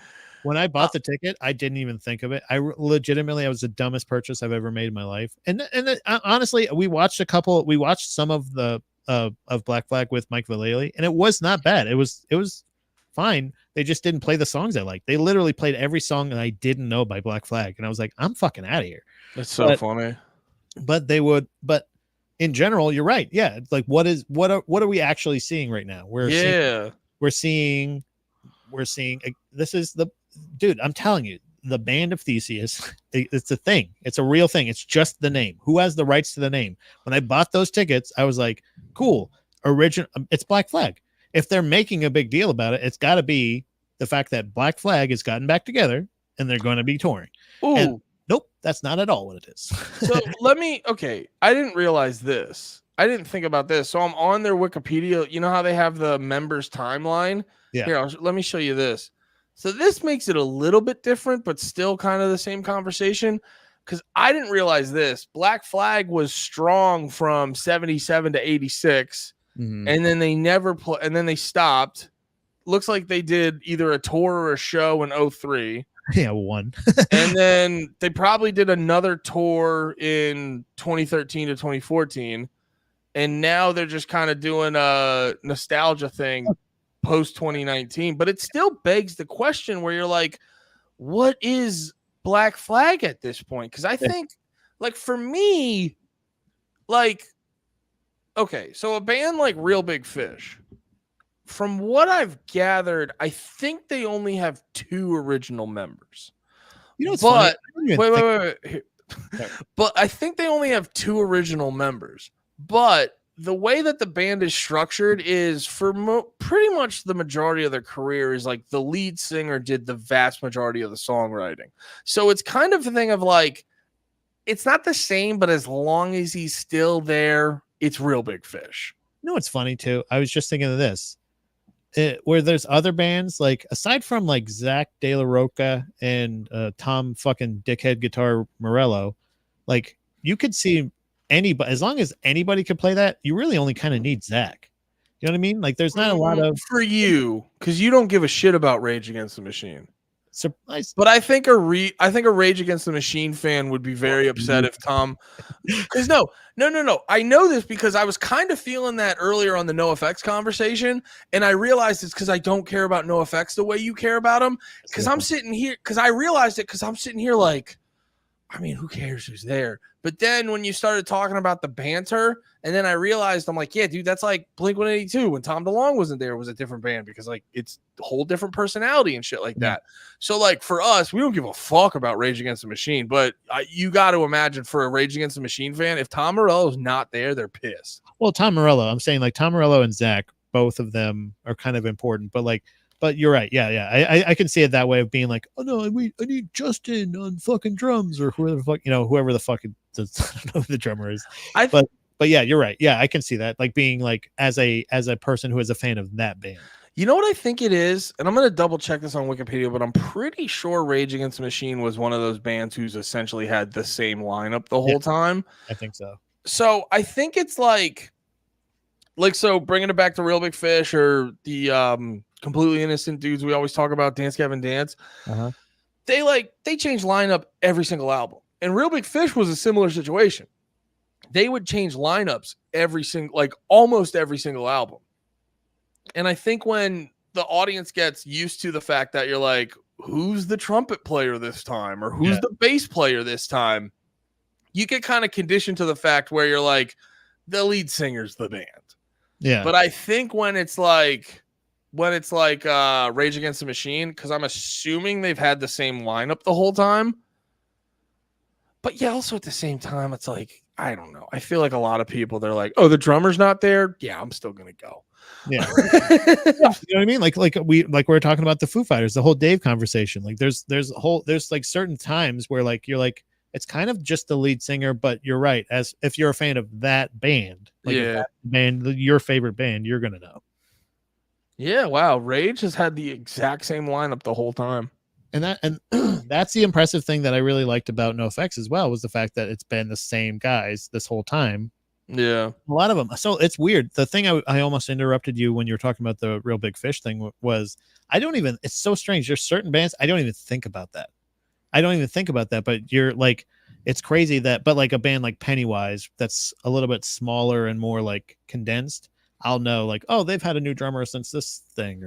When I bought the ticket, I didn't even think of it. I was the dumbest purchase I've ever made in my life. And honestly, we watched some of the of Black Flag with Mike Vallely, and it was not bad. It was fine. They just didn't play the songs I liked. They literally played every song that I didn't know by Black Flag, and I was like, I'm fucking out of here. That's so funny. but they would. But in general, you're right. Yeah, it's like what are we actually seeing right now? We're seeing this is the dude. I'm telling you, the Band of Theseus. It's a thing. It's a real thing. It's just the name. Who has the rights to the name? When I bought those tickets, I was like, cool. Original. It's Black Flag. If they're making a big deal about it, it's got to be the fact that Black Flag has gotten back together and they're going to be touring. Ooh. And nope, that's not at all what it is. So I didn't realize this. I didn't think about this. So I'm on their Wikipedia. You know how they have the members timeline? Yeah. Here, let me show you this. So this makes it a little bit different, but still kind of the same conversation. Because I didn't realize this. Black Flag was strong from 77 to 86. Mhm. And then they never play, and then they stopped. Looks like they did either a tour or a show in 03. Yeah, one. And then they probably did another tour in 2013 to 2014. And now they're just kind of doing a nostalgia thing post 2019. But it still begs the question where you're like, what is Black Flag at this point? Because I think, like, for me, like, okay, so a band like Real Big Fish, from what I've gathered, I think they only have 2 original members. You know, it's but funny. wait. But I think they only have 2 original members. But the way that the band is structured is for pretty much the majority of their career is like the lead singer did the vast majority of the songwriting. So it's kind of a thing of like, it's not the same, but as long as he's still there, it's Real Big Fish. You know, it's funny too. I was just thinking of this. Where there's other bands, like aside from like Zach De La Roca and Tom fucking Dickhead Guitar Morello, like you could see anybody, as long as anybody could play that, you really only kind of need Zach. You know what I mean? Like there's not a lot of for you, because you don't give a shit about Rage Against the Machine. Surprise. But I think a Rage Against the Machine fan would be very upset if Tom, because no. I know this because I was kind of feeling that earlier on the NoFX conversation, and I realized it's because I don't care about NoFX the way you care about them. Because I'm sitting here, because I realized it, because I'm sitting here like, I mean, who cares who's there? But then when you started talking about the banter, and then I realized, I'm like, yeah, dude, that's like Blink-182 when Tom DeLonge wasn't there, it was a different band because like it's a whole different personality and shit like that. So like for us, we don't give a fuck about Rage Against the Machine, but you got to imagine for a Rage Against the Machine fan, if Tom Morello's not there, they're pissed. Well, Tom Morello, I'm saying like Tom Morello and Zach, both of them are kind of important, but you're right. Yeah. I can see it that way of being like, oh no, I need Justin on fucking drums or whoever the fuck, whoever the fuck I don't know who the drummer is. But yeah, you're right. Yeah, I can see that. Like being like as a person who is a fan of that band. You know what I think it is? And I'm going to double check this on Wikipedia, but I'm pretty sure Rage Against the Machine was one of those bands who's essentially had the same lineup the whole time. I think so. So I think it's like so bringing it back to Real Big Fish or the Completely Innocent dudes we always talk about, Dance Gavin Dance. Uh-huh. They change lineup every single album. And Real Big Fish was a similar situation. They would change lineups almost every single album. And I think when the audience gets used to the fact that you're like, who's the trumpet player this time? Or who's the bass player this time? You get kind of conditioned to the fact where you're like, the lead singer's the band. Yeah. But I think when it's like Rage Against the Machine, because I'm assuming they've had the same lineup the whole time. But yeah, also at the same time, it's like, I don't know. I feel like a lot of people, they're like, oh, the drummer's not there. Yeah, I'm still going to go. Yeah. You know what I mean? Like we were talking about the Foo Fighters, the whole Dave conversation. Like there's like certain times where like, you're like, it's kind of just the lead singer, but you're right. As if you're a fan of that band, your favorite band, you're going to know. Yeah. Wow. Rage has had the exact same lineup the whole time. And that's the impressive thing that I really liked about NoFX as well, was the fact that it's been the same guys this whole time. Yeah. A lot of them. So it's weird. The thing I almost interrupted you when you were talking about the Real Big Fish thing was it's so strange. There's certain bands, I don't even think about that. But you're like, it's crazy but like a band like Pennywise, that's a little bit smaller and more like condensed. I'll know like, oh, they've had a new drummer since this thing,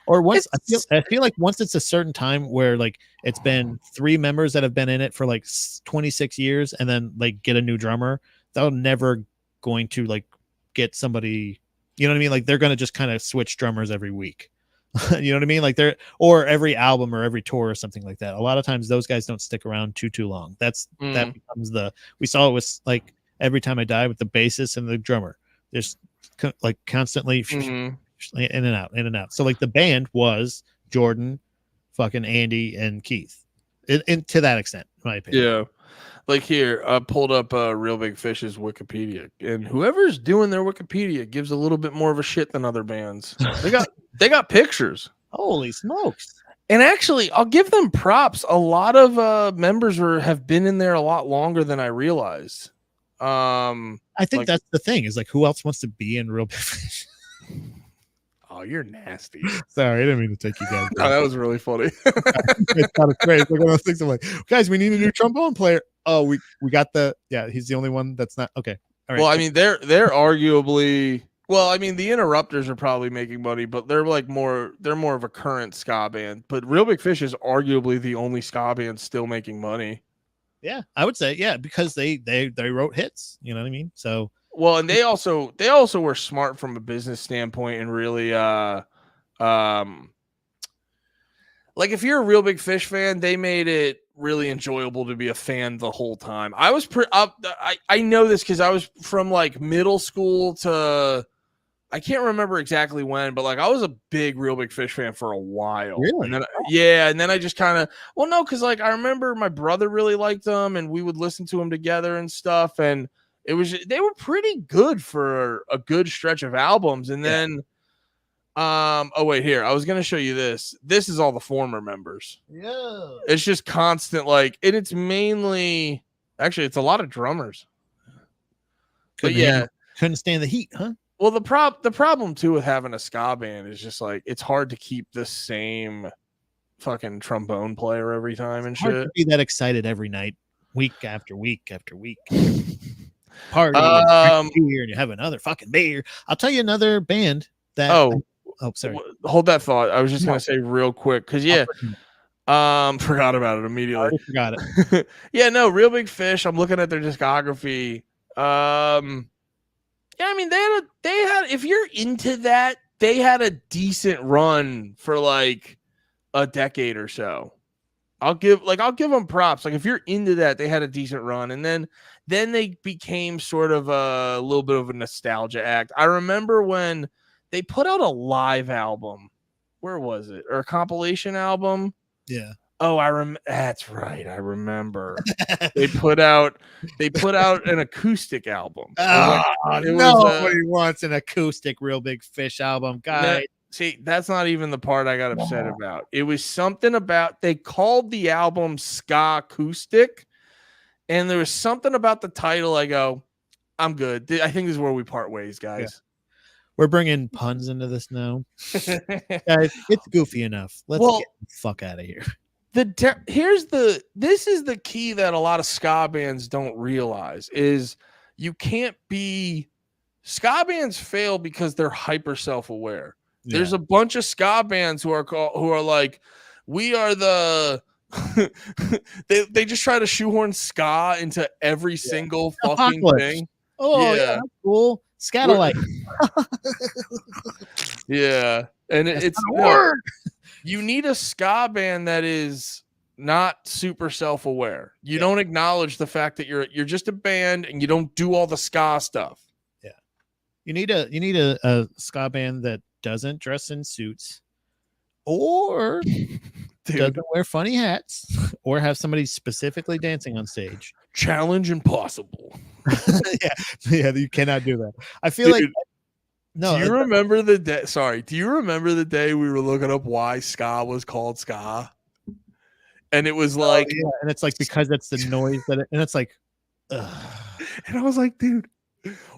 or once I feel like once it's a certain time where like it's been 3 members that have been in it for like 26 years, and then like get a new drummer, they're never going to like get somebody. You know what I mean? Like they're gonna just kind of switch drummers every week. You know what I mean? Like they're or every album or every tour or something like that. A lot of times those guys don't stick around too long. That becomes we saw it with like Every Time I Die with the bassist and the drummer. There's like constantly in and out. So like the band was Jordan, fucking Andy, and Keith, and to that extent, in my opinion. Yeah. Like here, I pulled up Real Big Fish's Wikipedia, and whoever's doing their Wikipedia gives a little bit more of a shit than other bands. They got pictures. Holy smokes! And actually, I'll give them props. A lot of members have been in there a lot longer than I realized. I think that's the thing is like, who else wants to be in Real Big Fish? Oh, you're nasty. Sorry, I didn't mean to take you guys. No, that was really funny. It's kind of crazy. Like one of those things. I'm like, guys, we need a new trombone player. Oh, we got he's the only one that's not okay. All right. Well, I mean, they're arguably. Well, I mean, the Interrupters are probably making money, but they're more of a current ska band. But Real Big Fish is arguably the only ska band still making money. Yeah, I would say because they wrote hits. You know what I mean? So well, and they also were smart from a business standpoint and really like if you're a Real Big Fish fan, they made it really enjoyable to be a fan the whole time. I was I know this because I was from like middle school to I can't remember exactly when, but like I was a big Real Big Fish fan for a while. Really? And then and then I just kind of because like I remember my brother really liked them and we would listen to them together and stuff, and they were pretty good for a good stretch of albums. And then oh wait, here I was gonna show you this. This is all the former members. Yeah, it's just constant and it's mainly actually it's a lot of drummers. Couldn't stand the heat, huh? Well, the problem too with having a ska band is just like it's hard to keep the same fucking trombone player every time and hard shit. To be that excited every night, week after week after week. Party beer and you have another fucking beer. I'll tell you another band that. Sorry. Hold that thought. I was just gonna say real quick because forgot about it immediately. I forgot it. Real Big Fish. I'm looking at their discography. I mean, they had. If you're into that, they had a decent run for like a decade or so. I'll give them props. Like if you're into that, they had a decent run, and then they became sort of a little bit of a nostalgia act. I remember when they put out a live album. Where was it? Or a compilation album? Yeah. Oh, that's right. I remember. they put out an acoustic album. Nobody wants an acoustic Real Big Fish album, guys. See, that's not even the part I got upset about. It was something about they called the album Ska Acoustic, and there was something about the title. I go, I'm good. I think this is where we part ways, guys. Yeah. We're bringing puns into this now. Guys, it's goofy enough. Let's get the fuck out of here. This is the key that a lot of ska bands don't realize is you can't be ska bands fail because they're hyper self-aware. Yeah. There's a bunch of ska bands who are like, we are the they just try to shoehorn ska into every single fucking thing. Oh yeah, that's cool. Scatolite. Yeah. And it's you need a ska band that is not super self-aware. You don't acknowledge the fact that you're just a band and you don't do all the ska stuff. Yeah. You need a ska band that doesn't dress in suits or doesn't wear funny hats or have somebody specifically dancing on stage. Challenge impossible. Yeah, you cannot do that. I feel like no. Do you remember the day? Sorry, do you remember the day we were looking up why ska was called ska? And it was like, and it's like because that's the noise and it's like, ugh. And I was like, dude,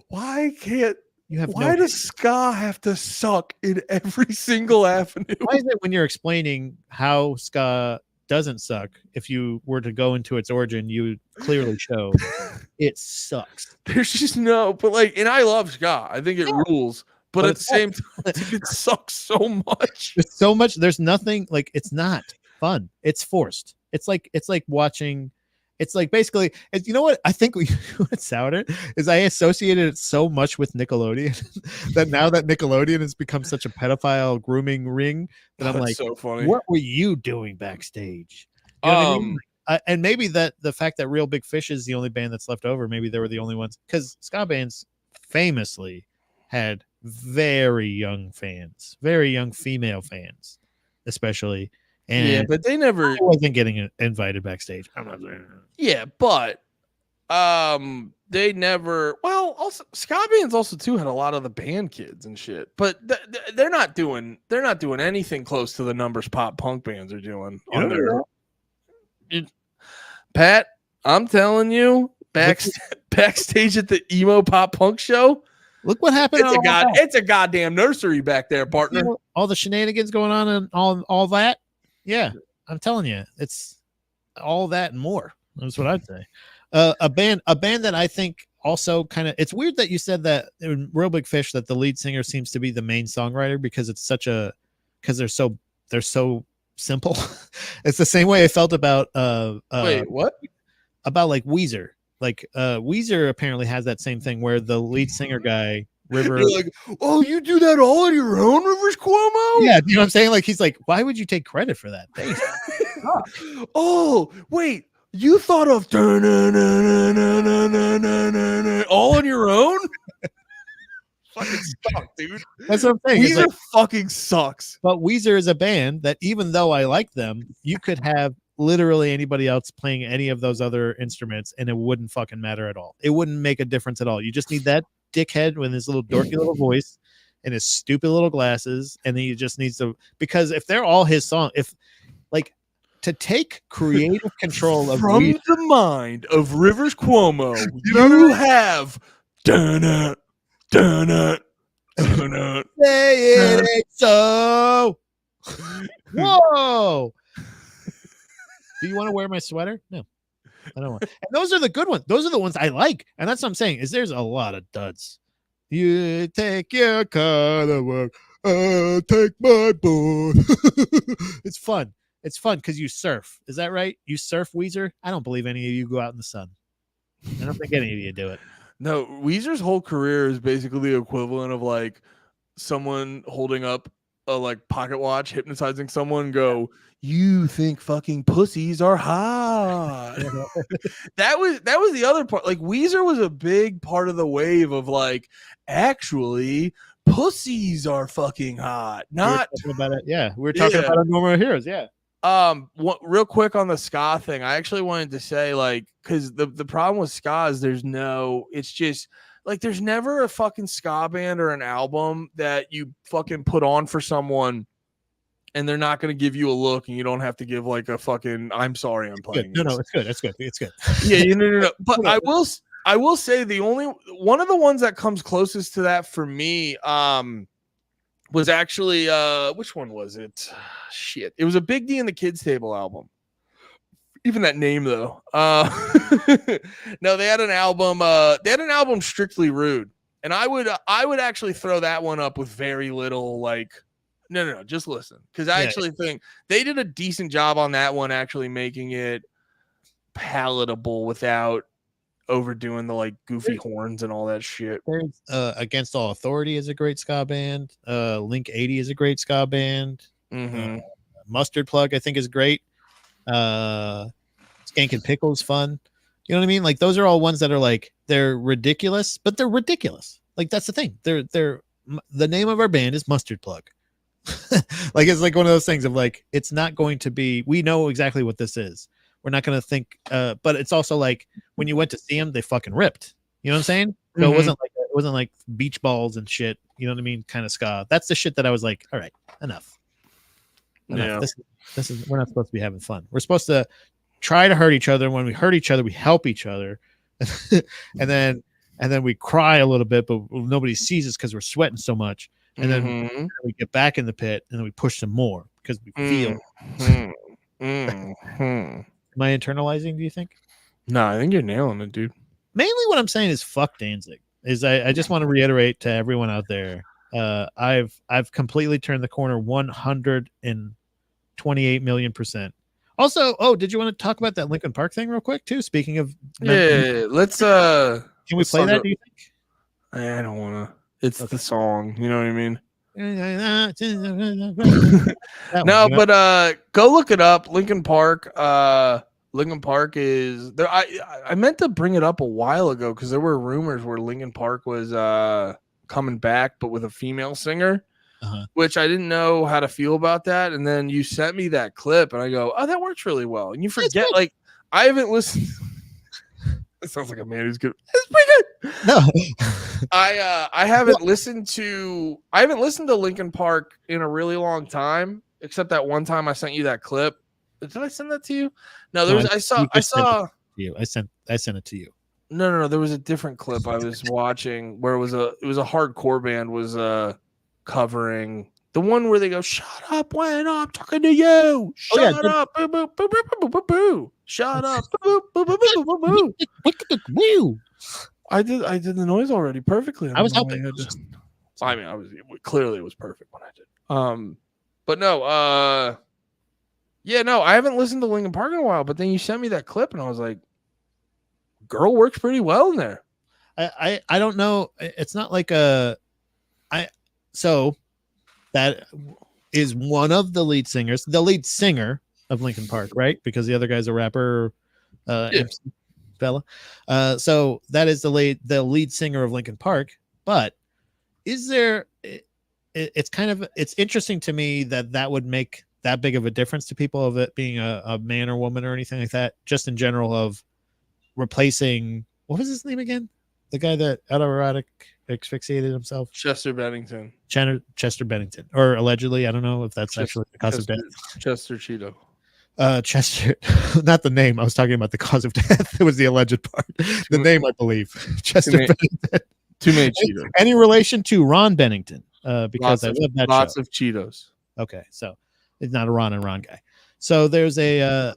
why does ska have to suck in every single avenue? Why is it when you're explaining how ska doesn't suck, if you were to go into its origin, you clearly show it sucks. There's just but and I love ska. I think it rules. but at the same time, it sucks so much. There's so much. There's nothing like it's not fun. It's forced. It's like watching. It's like basically. You know what? I think what's soured it is I associated it so much with Nickelodeon that now that Nickelodeon has become such a pedophile grooming ring that I'm That's like, so funny. what were you doing backstage? You know what I mean? And maybe that the fact that Real Big Fish is the only band that's left over, maybe they were the only ones because ska bands famously had very young fans, very young female fans, especially. And yeah, but they never I wasn't getting invited backstage. I'm not saying. Yeah, but they never. Well, also ska bands also too had a lot of the band kids and shit, but they're not doing anything close to the numbers pop punk bands are doing on their. Pat, I'm telling you, backstage at the emo pop punk show. Look what happened. It's a goddamn nursery back there, partner. You know, all the shenanigans going on and all that. Yeah, I'm telling you, it's all that and more. That's what I'd say. A band that I think also kind of. It's weird that you said that in Real Big Fish that the lead singer seems to be the main songwriter because it's because they're so simple. It's the same way I felt about wait, what? About like Weezer. Like Weezer apparently has that same thing where the lead singer guy River. You're like, oh, you do that all on your own, Rivers Cuomo? Yeah, you know what I'm saying? Like he's like, why would you take credit for that? Oh, wait, you thought of all on your own? Fucking suck, dude. That's what I'm saying. Weezer fucking sucks. But Weezer is a band that even though I like them, you could have literally anybody else playing any of those other instruments and it wouldn't fucking matter at all. It wouldn't make a difference at all. You just need that dickhead with his little dorky little voice and his stupid little glasses, and then he just needs to, because if they're all his song, if like to take creative control of from Weezer, the mind of Rivers Cuomo, you have done it. say it ain't so. Whoa. Do you want to wear my sweater? No, I don't want. And those are the good ones. Those are the ones I like. And that's what I'm saying is there's a lot of duds. You take your car to work. I'll take my board. It's fun. It's fun because you surf. Is that right? You surf, Weezer? I don't believe any of you go out in the sun. I don't think any of you do it. No, Weezer's whole career is basically the equivalent of like someone holding up a like pocket watch, hypnotizing someone, go, you think fucking pussies are hot. that was the other part. Like Weezer was a big part of the wave of like, actually, pussies are fucking hot. Not we were talking about it. Yeah, we were talking about our normal heroes. Yeah. Real quick on the ska thing, I actually wanted to say, like, because the problem with ska is it's just like there's never a fucking ska band or an album that you fucking put on for someone and they're not going to give you a look and you don't have to give like a fucking I'm sorry I'm playing. No, it's good. It's good. It's good. Yeah, no. But I will say the only one of the ones that comes closest to that for me was actually which one was it? Shit. It was a Big D and the Kids Table album. Even that name though. No, they had an album Strictly Rude. And I would actually throw that one up with very little like no, just listen. Because I actually think they did a decent job on that one, actually making it palatable without overdoing the like goofy horns and all that shit. Against All Authority is a great ska band. Link 80 is a great ska band. Mm-hmm. Mustard Plug I think is great. Skank and Pickle is fun. You know what I mean? Like those are all ones that are like they're ridiculous, but they're ridiculous. Like that's the thing. They're the name of our band is Mustard Plug. Like it's like one of those things of like it's not going to be. We know exactly what this is. We're not going to think. But it's also like when you went to see them, they fucking ripped. You know what I'm saying? So it wasn't like beach balls and shit. You know what I mean? Kind of ska. That's the shit that I was like, all right, enough. Yeah. This is we're not supposed to be having fun. We're supposed to try to hurt each other. And when we hurt each other, we help each other. and then we cry a little bit, but nobody sees us because we're sweating so much. And then we get back in the pit and then we push some more because we feel. Am I internalizing, do you think? No, I think you're nailing it, dude. Mainly what I'm saying is fuck Danzig. I just want to reiterate to everyone out there, I've completely turned the corner 128 million%. Also, did you want to talk about that Linkin Park thing real quick too? Speaking of, let's can we let's play talk that? about- Do you think? I don't want to. It's Okay. the song, you know what I mean? That one, No, you know? but go look it up. Linkin Park. Linkin Park is there. I meant to bring it up a while ago because there were rumors where Linkin Park was coming back, but with a female singer, which I didn't know how to feel about that. And then you sent me that clip, and I go, "Oh, that works really well." And you forget, like, I haven't listened. It sounds like a man who's good. It's pretty good. No. I haven't listened to Linkin Park in a really long time, except that one time I sent you that clip. Did I send that to you? No, there was I saw you. I sent it to you. No, there was a different clip I was watching where it was a hardcore band was covering the one where they go, "Shut up when I'm talking to you. Shut up. Boo, boo, boo, boo, boo, boo, boo. Shut up. Boo, boo, boo, boo, boo, boo, boo." I did the noise already perfectly. I was helping. I mean, clearly it was perfect when I did. But no, yeah, no, I haven't listened to Linkin Park in a while, but then you sent me that clip and I was like, girl works pretty well in there. I don't know. It's not like so that is one of the lead singer of Linkin Park, right? Because the other guy's a rapper, MC fella. So that is the lead singer of Linkin Park. But is there? It's interesting to me that would make that big of a difference to people of it being a man or woman or anything like that. Just in general of replacing, what was his name again? The guy that autoerotic asphyxiated himself. Chester Bennington, or allegedly. I don't know if that's actually the cause of death. Chester Cheeto. Chester, not the name. I was talking about the cause of death. It was the alleged part. The name, I believe. Chester Bennington. Too many Cheetos. Any relation to Ron Bennington? Because I love that lots show. of Cheetos. Okay, so it's not a Ron and Ron guy. So there's a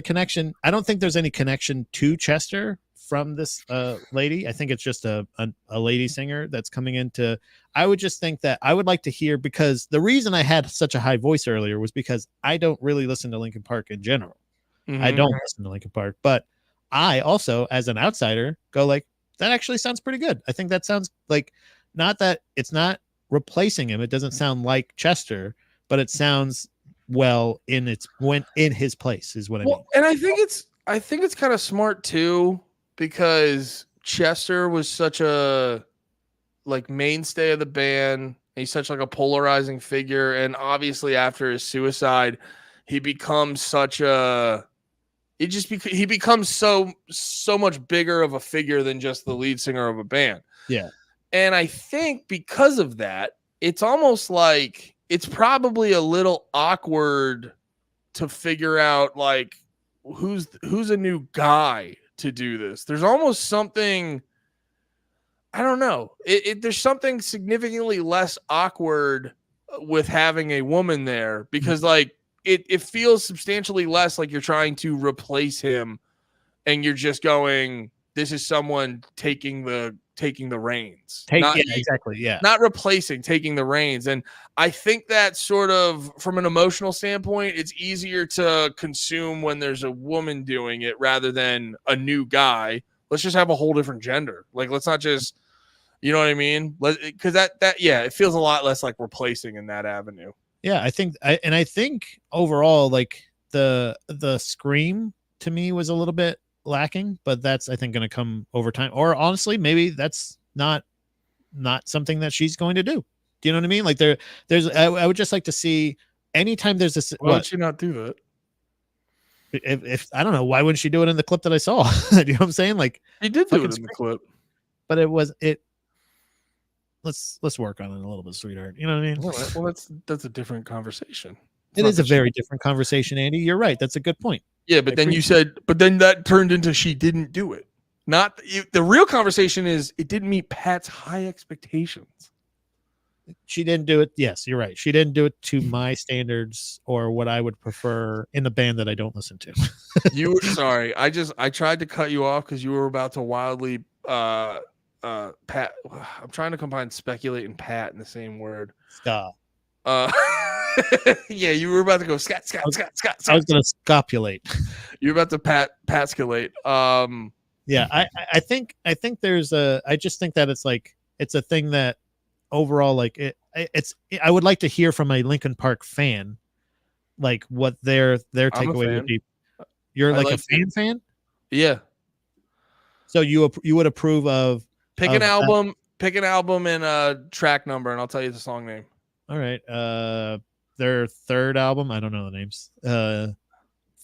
connection. I don't think there's any connection to Chester from this lady. I think it's just a lady singer that's coming into. I would just think that I would like to hear, because the reason I had such a high voice earlier was because I don't really listen to Linkin Park in general. Mm-hmm. I don't listen to Linkin Park, but I also, as an outsider, go like, that actually sounds pretty good. I think that sounds like, not that it's not replacing him. It doesn't sound like Chester, but it sounds well in his place is what I mean. And I think it's kind of smart too, because Chester was such a like mainstay of the band. He's such like a polarizing figure, and obviously after his suicide, he becomes such a he becomes so much bigger of a figure than just the lead singer of a band. Yeah. And I think because of that, it's almost like it's probably a little awkward to figure out like who's a new guy to do this. There's almost something, I don't know. There's something significantly less awkward with having a woman there, because like it feels substantially less like you're trying to replace him and you're just going, this is someone taking the reins. Exactly. Yeah. Not replacing, taking the reins. And I think that sort of from an emotional standpoint, it's easier to consume when there's a woman doing it rather than a new guy. Let's just have a whole different gender. Like, let's not just, you know what I mean? Because that it feels a lot less like replacing in that avenue. Yeah, I think overall, like the scream to me was a little bit lacking, but that's, I think, going to come over time. Or honestly, maybe that's not something that she's going to do. Do you know what I mean? Like I would just like to see anytime there's this. Why would she not do that? If I don't know, why wouldn't she do it in the clip that I saw? Do you know what I'm saying? Like, he did do it in the clip, but let's work on it a little bit, sweetheart. You know what I mean? Well, that's a different conversation. It is a very different conversation, Andy. You're right. That's a good point. Yeah, but then you said, but then that turned into she didn't do it. Not the real conversation is it didn't meet Pat's high expectations. She didn't do it. Yes, you're right. She didn't do it to my standards or what I would prefer in the band that I don't listen to. Sorry. I tried to cut you off because you were about to wildly Pat. I'm trying to combine speculate and pat in the same word. Ska. Yeah, you were about to go Scott. I was gonna scopulate. You're about to patsculate. Yeah, I think there's I just think that it's like it's a thing that overall like I would like to hear from a Linkin Park fan like what their takeaway would be. You're I like a like fan? Yeah. So you would approve of Pick an album and a track number, and I'll tell you the song name. all right. Their third album, I don't know the names.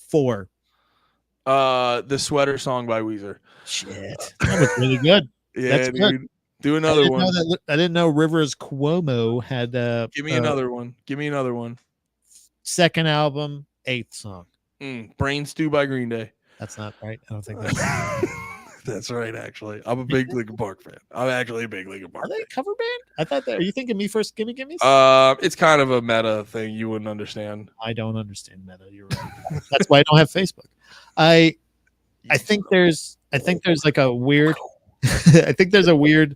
4. The Sweater Song by Weezer. Shit. That was really good. Yeah, That's dude. good. Do another one. I didn't know Rivers Cuomo had Give me another one. Give me another one. Second album, 8th song. Brain Stew by Green Day. That's not right. I don't think that's That's right, actually. I'm a big Linkin Park fan. I'm actually a big Linkin Park Are they fan. a cover band? I thought that. Are you thinking Me First, Gimme Gimme's? It's kind of a meta thing you wouldn't understand. I don't understand meta. You're right. That's why I don't have Facebook. I think there's like a weird I think there's a weird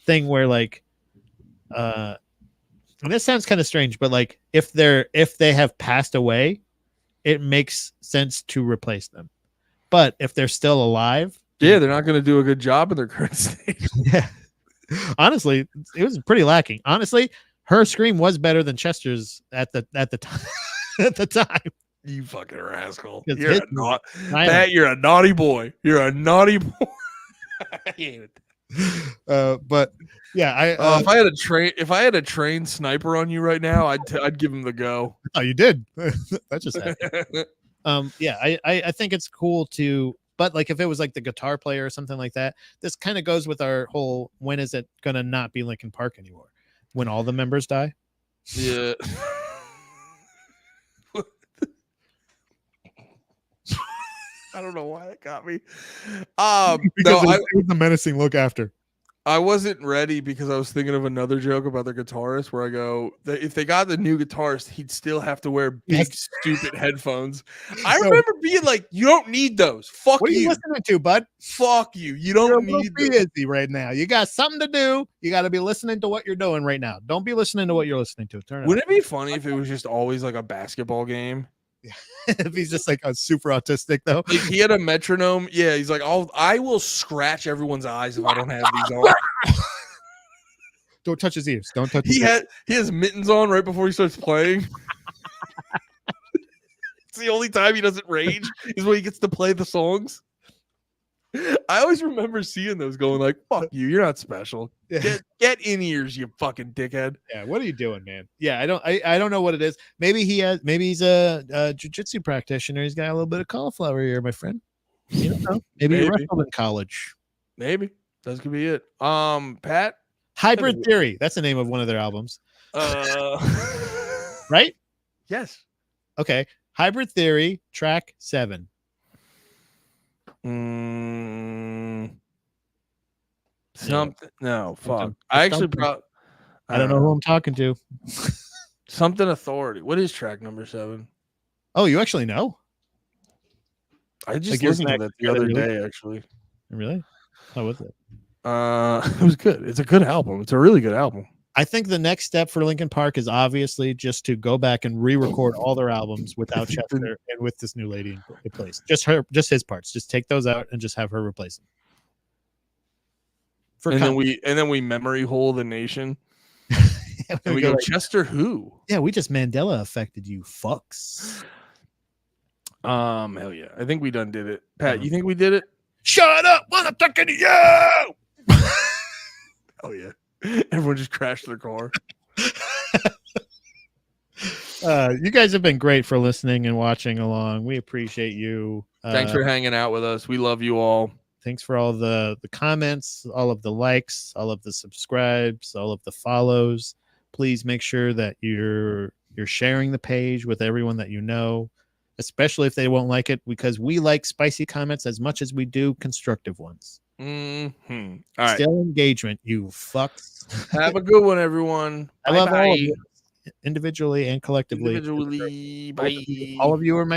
thing where like and this sounds kind of strange, but like if they have passed away, it makes sense to replace them. But if they're still alive, Yeah, they're not going to do a good job in their current state. yeah. Honestly, it was pretty lacking. Honestly, her scream was better than Chester's at the time. At the time, You fucking rascal. It's You're his- Matt, you're a naughty boy. You're a naughty boy. I hate it. But yeah, If I had a trained sniper on you right now, I'd give him the go. oh, you did. That just happened. Yeah, I think it's cool to, but like if it was like the guitar player or something like that, this kind of goes with our whole when is it gonna not be Linkin Park anymore? When all the members die? Yeah. I don't know why that got me. The menacing look after. I wasn't ready because I was thinking of another joke about the guitarist where I go, if they got the new guitarist, he'd still have to wear big, stupid headphones. I remember being like, you don't need those. Fuck What are you you. listening to, bud? Fuck you. You don't You're need them. busy right now. You got something to do. You got to be listening to what you're doing right now. Don't be listening to what you're listening to. Turn it Wouldn't it be funny if it was just always like a basketball game? if he's just like a super autistic though. Like he had a metronome. Yeah, he's like, I will scratch everyone's eyes if I don't have these on. Don't touch his ears. Don't touch his He ears. has mittens on right before he starts playing. It's the only time he doesn't rage is when he gets to play the songs. I always remember seeing those going like, fuck you, you're not special. Yeah. Get in ears, you fucking dickhead. Yeah, what are you doing, man? Yeah, I don't know what it is. Maybe he's a jiu-jitsu practitioner. He's got a little bit of cauliflower here, my friend. You don't know. Maybe you wrestled in college. Maybe. That could be it. Pat? Hybrid Theory. That's the name of one of their albums. Right? Yes. Okay. Hybrid Theory, track 7. Something. No, fuck. Something. I actually I don't know who I'm talking to. Something Authority. What is track number 7? Oh, you actually know? I just Like you're listened to that the other day, actually. Really? How was it? It was good. It's a good album. It's a really good album. I think the next step for Linkin Park is obviously just to go back and re-record all their albums without Chester and with this new lady in place. Just his parts. Just take those out and just have her replace them. And then we memory hole the nation. And we go, like, Chester who? yeah, we just Mandela affected you fucks. Hell yeah. I think we done did it. Pat, you think we did it? Shut up! Wanna talk to you? Oh yeah. Everyone just crashed their car. You guys have been great for listening and watching along. We appreciate you. Thanks for hanging out with us. We love you all. Thanks for all the comments, all of the likes, all of the subscribes, all of the follows. Please make sure that you're sharing the page with everyone that you know, especially if they won't like it, because we like spicy comments as much as we do constructive ones. Mm-hmm. All right. Still engagement, you fucks. Have a good one, everyone. I love all of you, individually and collectively. Individually. Bye. All of you are my